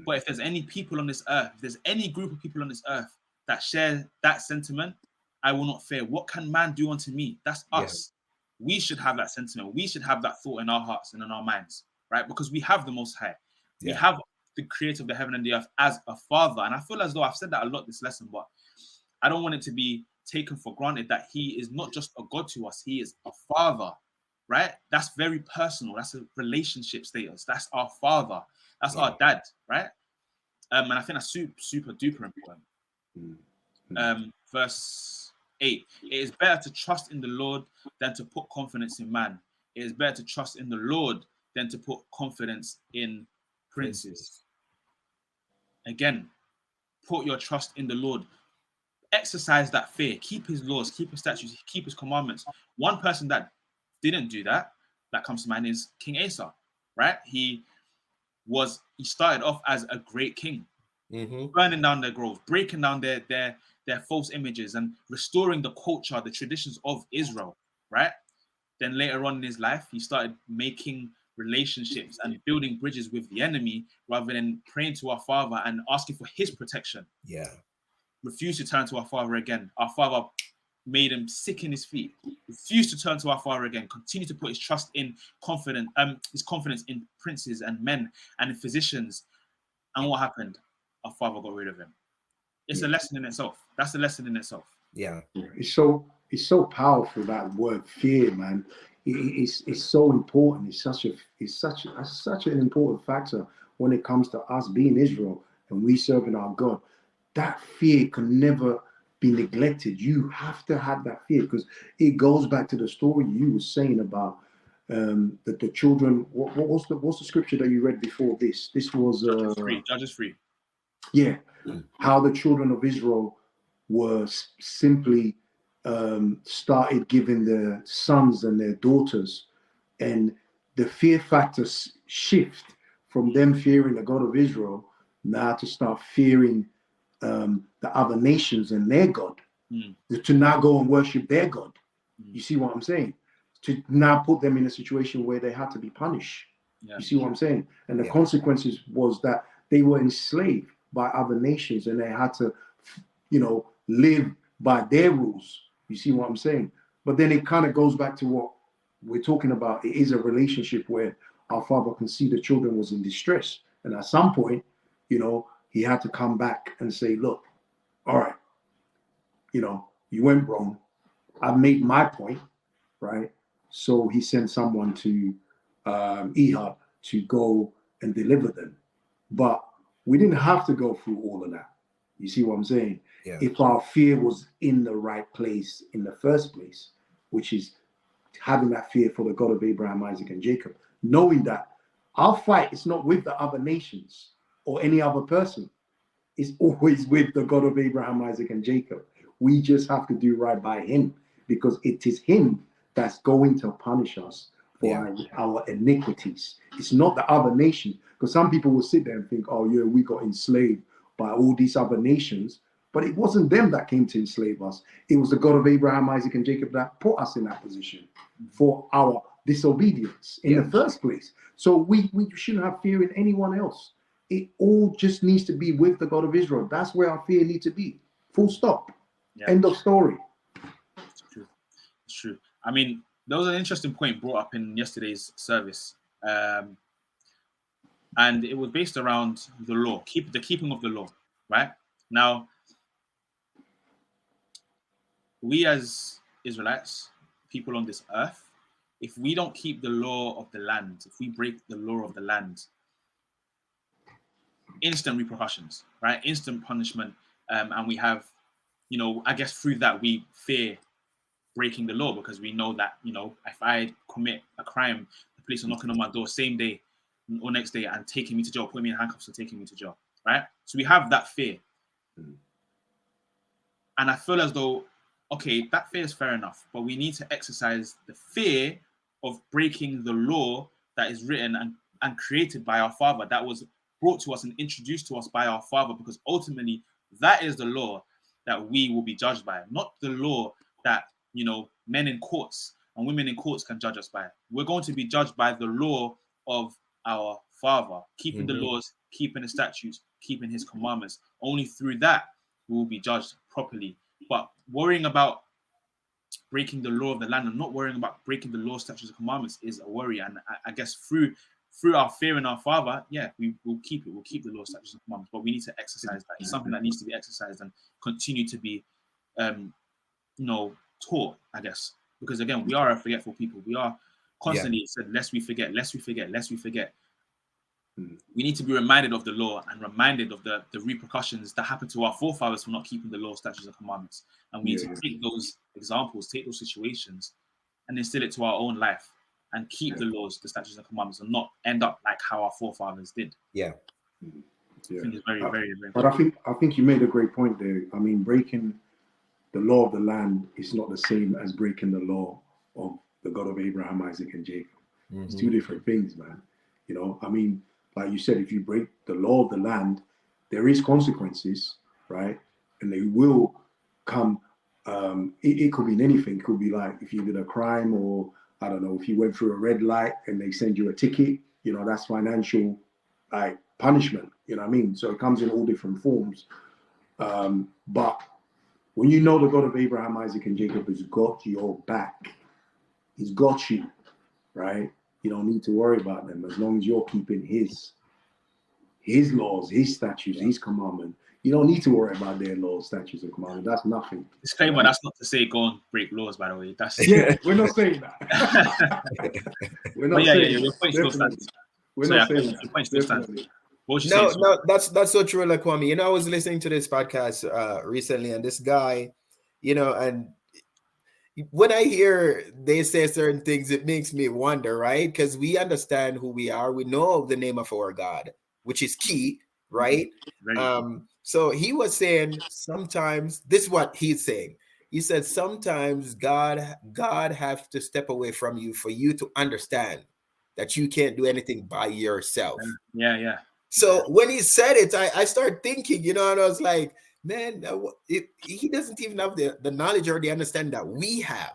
But if there's any people on this earth, if there's any group of people on this earth that share that sentiment, I will not fear. What can man do unto me? That's us. We should have that sentiment. We should have that thought in our hearts and in our minds, right? Because we have the Most High. We have the creator of the heaven and the earth as a father. And I feel as though I've said that a lot this lesson, but I don't want it to be taken for granted that he is not just a God to us, he is a father, right? That's very personal. That's a relationship status. That's our father. That's our dad, right? And I think that's super duper important. Verse 8, it is better to trust in the Lord than to put confidence in man. It is better to trust in the Lord than to put confidence in princes. Again, put your trust in the Lord. Exercise that fear. Keep his laws, keep his statutes, keep his commandments. One person that didn't do that comes to mind is King Asa, right? He started off as a great king, burning down their groves, breaking down their false images and restoring the culture, the traditions of Israel, right? Then later on in his life, he started making relationships and building bridges with the enemy rather than praying to our Father and asking for his protection. Refused to turn to our Father again. Our Father made him sick in his feet. Refused to turn to our Father again. Continued to put his trust in his confidence in princes and men and in physicians. And what happened? Our Father got rid of him. It's a lesson in itself. That's a lesson in itself. It's so powerful, that word fear, man. It's so important. It's such an important factor when it comes to us being Israel and we serving our God. That fear can never be neglected. You have to have that fear, because it goes back to the story you were saying about that the children. What's the scripture that you read before this? This was Judges 3. Yeah, how the children of Israel were simply started giving their sons and their daughters, and the fear factor shift from them fearing the God of Israel now to start fearing the other nations and their God, to now go and worship their God. You see what I'm saying? To now put them in a situation where they had to be punished. You see what I'm saying? And the consequences was that they were enslaved by other nations, and they had to, live by their rules. You see what I'm saying? But then it kind of goes back to what we're talking about. It is a relationship where our father can see the children was in distress, and at some point, he had to come back and say, look, all right, you went wrong. I've made my point, right? So he sent someone to Ehud to go and deliver them. But we didn't have to go through all of that. You see what I'm saying? Yeah. If our fear was in the right place in the first place, which is having that fear for the God of Abraham, Isaac, and Jacob, knowing that our fight is not with the other nations or any other person. It's always with the God of Abraham, Isaac, and Jacob. We just have to do right by him, because it is him that's going to punish us for our iniquities. It's not the other nations, because some people will sit there and think, oh yeah, we got enslaved by all these other nations, but it wasn't them that came to enslave us. It was the God of Abraham, Isaac, and Jacob that put us in that position for our disobedience in the first place. So we shouldn't have fear in anyone else. It all just needs to be with the God of Israel. That's where our fear needs to be. Full stop. End of story. It's true. It's true. I mean, there was an interesting point brought up in yesterday's service. And it was based around the law, the keeping of the law, right? Now, we as Israelites, people on this earth, if we don't keep the law of the land, if we break the law of the land, instant repercussions, right? Instant punishment. And we have, I guess through that we fear breaking the law, because we know that, if I commit a crime, the police are knocking on my door same day or next day and taking me to jail, putting me in handcuffs and taking me to jail, right? So we have that fear. And I feel as though, okay, that fear is fair enough, but we need to exercise the fear of breaking the law that is written and created by our Father, that was brought to us and introduced to us by our Father, because ultimately that is the law that we will be judged by, not the law that, men in courts and women in courts can judge us by. We're going to be judged by the law of our Father, keeping the laws, keeping the statutes, keeping his commandments. Only through that we will be judged properly. But worrying about breaking the law of the land and not worrying about breaking the law, statutes, and commandments is a worry. And I guess through our fear in our Father, we will keep it. We'll keep the law, statutes, and commandments. But we need to exercise that. It's something that needs to be exercised and continue to be, taught, I guess. Because again, we are a forgetful people. We are constantly said, lest we forget, lest we forget, lest we forget. We need to be reminded of the law and reminded of the repercussions that happened to our forefathers for not keeping the law, statutes, and commandments. And we need to take those examples, take those situations, and instill it to our own life and keep the laws, the statutes, and commandments, and not end up like how our forefathers did. I think it's very, very, very. But I think you made a great point there. I mean, breaking the law of the land is not the same as breaking the law of the God of Abraham, Isaac, and Jacob. It's two different things, man. I mean, like you said, if you break the law of the land, there is consequences, right? And they will come. It could be in anything. It could be like if you did a crime, or I don't know, if you went through a red light and they send you a ticket, that's financial like punishment. You know what I mean? So it comes in all different forms. But when you know the God of Abraham, Isaac, and Jacob has got your back, he's got you, right? You don't need to worry about them as long as you're keeping his laws, his statutes, his commandment. You don't need to worry about their laws, statutes, and commandments. That's nothing. Disclaimer, right? That's not to say go and break laws, by the way. That's we're not saying that. We're not saying that. We're not saying that. What would you No, say? no, that's so true, Lakwami. You know, I was listening to this podcast recently, and this guy, you know, and when I hear they say certain things, it makes me wonder, right? Because we understand who we are, we know the name of our God, which is key, right? So he was saying sometimes this is what he's saying. He said sometimes God has to step away from you for you to understand that you can't do anything by yourself. Yeah. So when he said it, I started thinking, you know, and I was like, man, he doesn't even have the knowledge or the understanding that we have,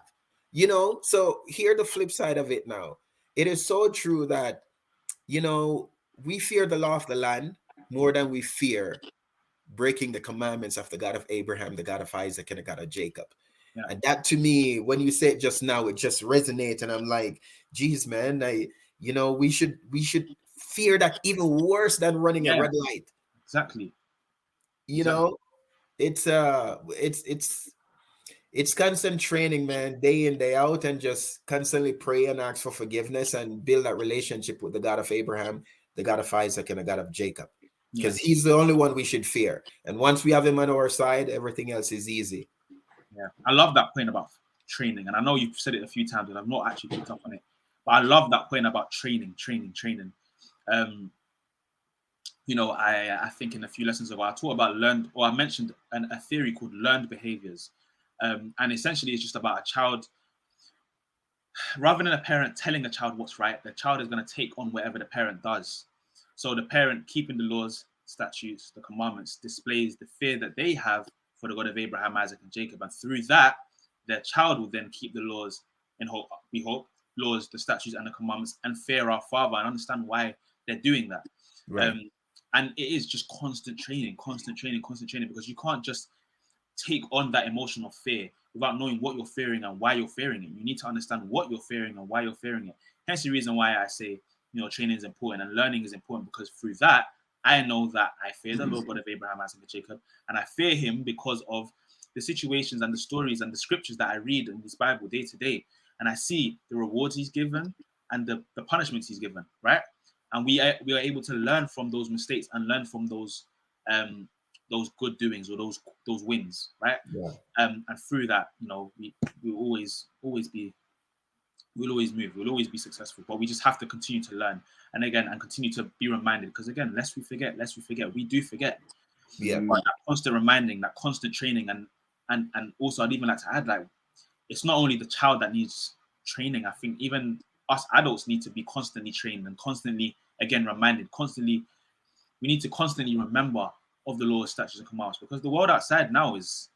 you know. So hear the flip side of it now. It is so true that, you know, we fear the law of the land more than we fear breaking the commandments of the God of Abraham, the God of Isaac, and the God of Jacob. Yeah. And that, to me, when you say it just now, it just resonates. And I'm like, geez, man, we should fear that even worse than running a red light. Exactly. You know, it's constant training, man, day in, day out, and just constantly pray and ask for forgiveness and build that relationship with the God of Abraham, the God of Isaac, and the God of Jacob. Because he's the only one we should fear. And once we have him on our side, everything else is easy. Yeah. I love that point about training. And I know you've said it a few times, and I've not actually picked up on it. But I love that point about training. You know, I think in a few lessons ago, I taught about I mentioned a theory called learned behaviors. And essentially it's just about a child, rather than a parent telling a child what's right, the child is going to take on whatever the parent does. So the parent keeping the laws, statutes, the commandments displays the fear that they have for the God of Abraham, Isaac, and Jacob. And through that, their child will then keep the laws laws, the statutes, and the commandments, and fear our Father and understand why they're doing that. Right. And it is just constant training, because you can't just take on that emotional fear without knowing what you're fearing and why you're fearing it. You need to understand what you're fearing and why you're fearing it. Hence the reason why I say, you know, training is important and learning is important, because through that, I know that I fear the Lord God of Abraham, Isaac, and Jacob, and I fear him because of the situations and the stories and the scriptures that I read in this Bible day to day. And I see the rewards he's given and the punishments he's given, right? And we are able to learn from those mistakes and learn from those good doings or those wins, right? Yeah. And through that, you know, we'll always move. We'll always be successful. But we just have to continue to learn and continue to be reminded. Because again, lest we forget. We do forget. Yeah. But that constant reminding, that constant training, and also I'd even like to add, like, it's not only the child that needs training. I think even us adults need to be constantly trained and constantly, again, reminded. We need to constantly remember of the laws, statutes, and commandments, because the world outside now there's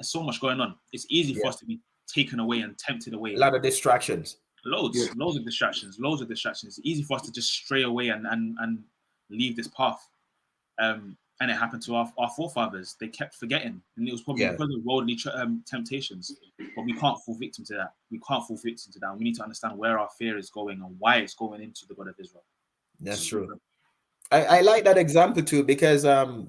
so much going on. It's easy for us to be taken away and tempted away. A lot of distractions. Loads of distractions. It's easy for us to just stray away and leave this path. And it happened to our forefathers. They kept forgetting, and it was probably because of worldly temptations. But we can't fall victim to that. We need to understand where our fear is going and why it's going into the God of Israel. That's true. I like that example too, because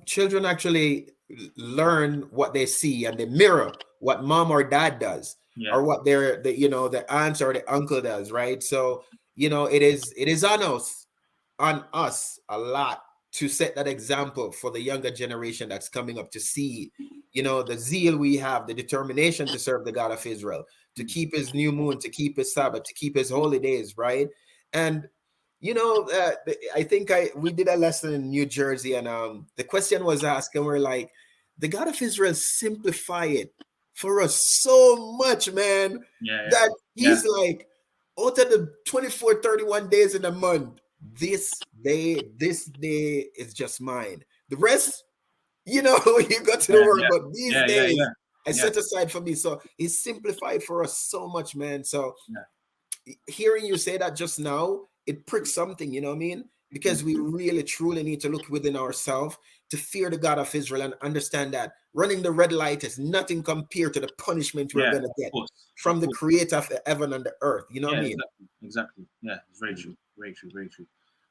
children actually learn what they see and they mirror what mom or dad does, or what the aunt or the uncle does, right? So, you know, it is on us a lot to set that example for the younger generation that's coming up, to see, you know, the zeal we have, the determination to serve the God of Israel, to keep his new moon, to keep his Sabbath, to keep his holy days, right? And you know, I think we did a lesson in New Jersey, and the question was asked, and we're like, the God of Israel simplify it for us so much, man, that he's like, out of the 24, 31 days in a month, this day is just mine. The rest, you know, you got to the work, but these days I set aside for me. So he simplified for us so much, man. So hearing you say that just now, it pricks something, you know what I mean? Because we really truly need to look within ourselves to fear the God of Israel and understand that running the red light is nothing compared to the punishment we're going to get from the creator of the heaven and the earth. You know what I mean? Exactly. Yeah, it's very true.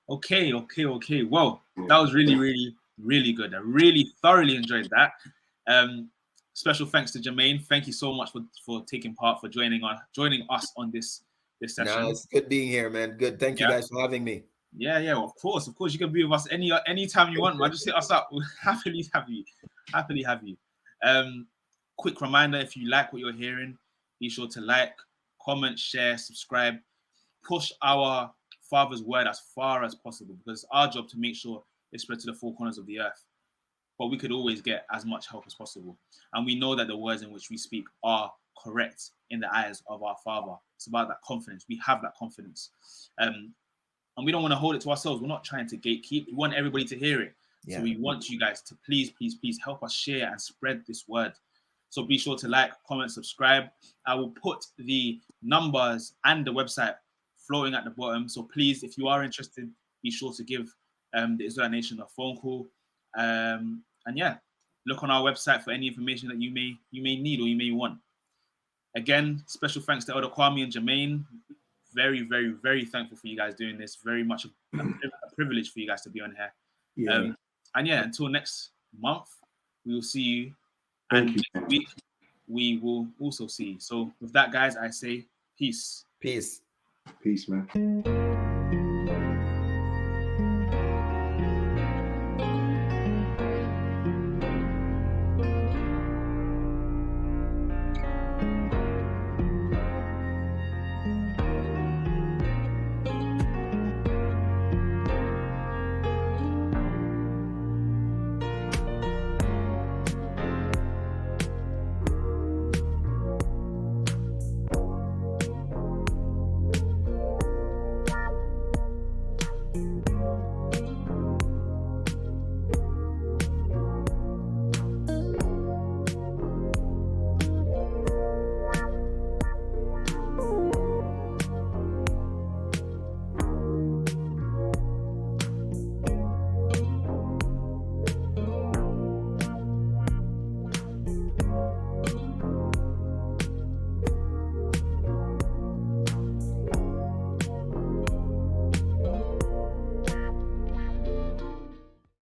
Okay. Well, that was really, really, really good. I really thoroughly enjoyed that. Special thanks to Jermaine. Thank you so much for taking part, for joining us on this session. No, it's good being here, man. Good. Thank you guys for having me. Yeah, of course. You can be with us anytime you want, man. Just hit us up. We'll happily have you. Quick reminder: if you like what you're hearing, be sure to like, comment, share, subscribe, push our Father's word as far as possible, because it's our job to make sure it's spread to the four corners of the earth. But we could always get as much help as possible, and we know that the words in which we speak are correct in the eyes of our Father. It's about that confidence. We have that confidence. And we don't want to hold it to ourselves. We're not trying to gatekeep. We want everybody to hear it. Yeah. So we want you guys to please help us share and spread this word. So be sure to like, comment, subscribe. I will put the numbers and the website floating at the bottom. So please, if you are interested, be sure to give the Israelite Nation a phone call. And yeah, look on our website for any information that you may need or you may want. Again, special thanks to Elder Kwame and Jermaine. Very, very, very thankful for you guys doing this. Very much a privilege for you guys to be on here. Yeah. And yeah, until next month, we will see you. And next week, we will also see you. So with that, guys, I say peace. Peace. Peace, man.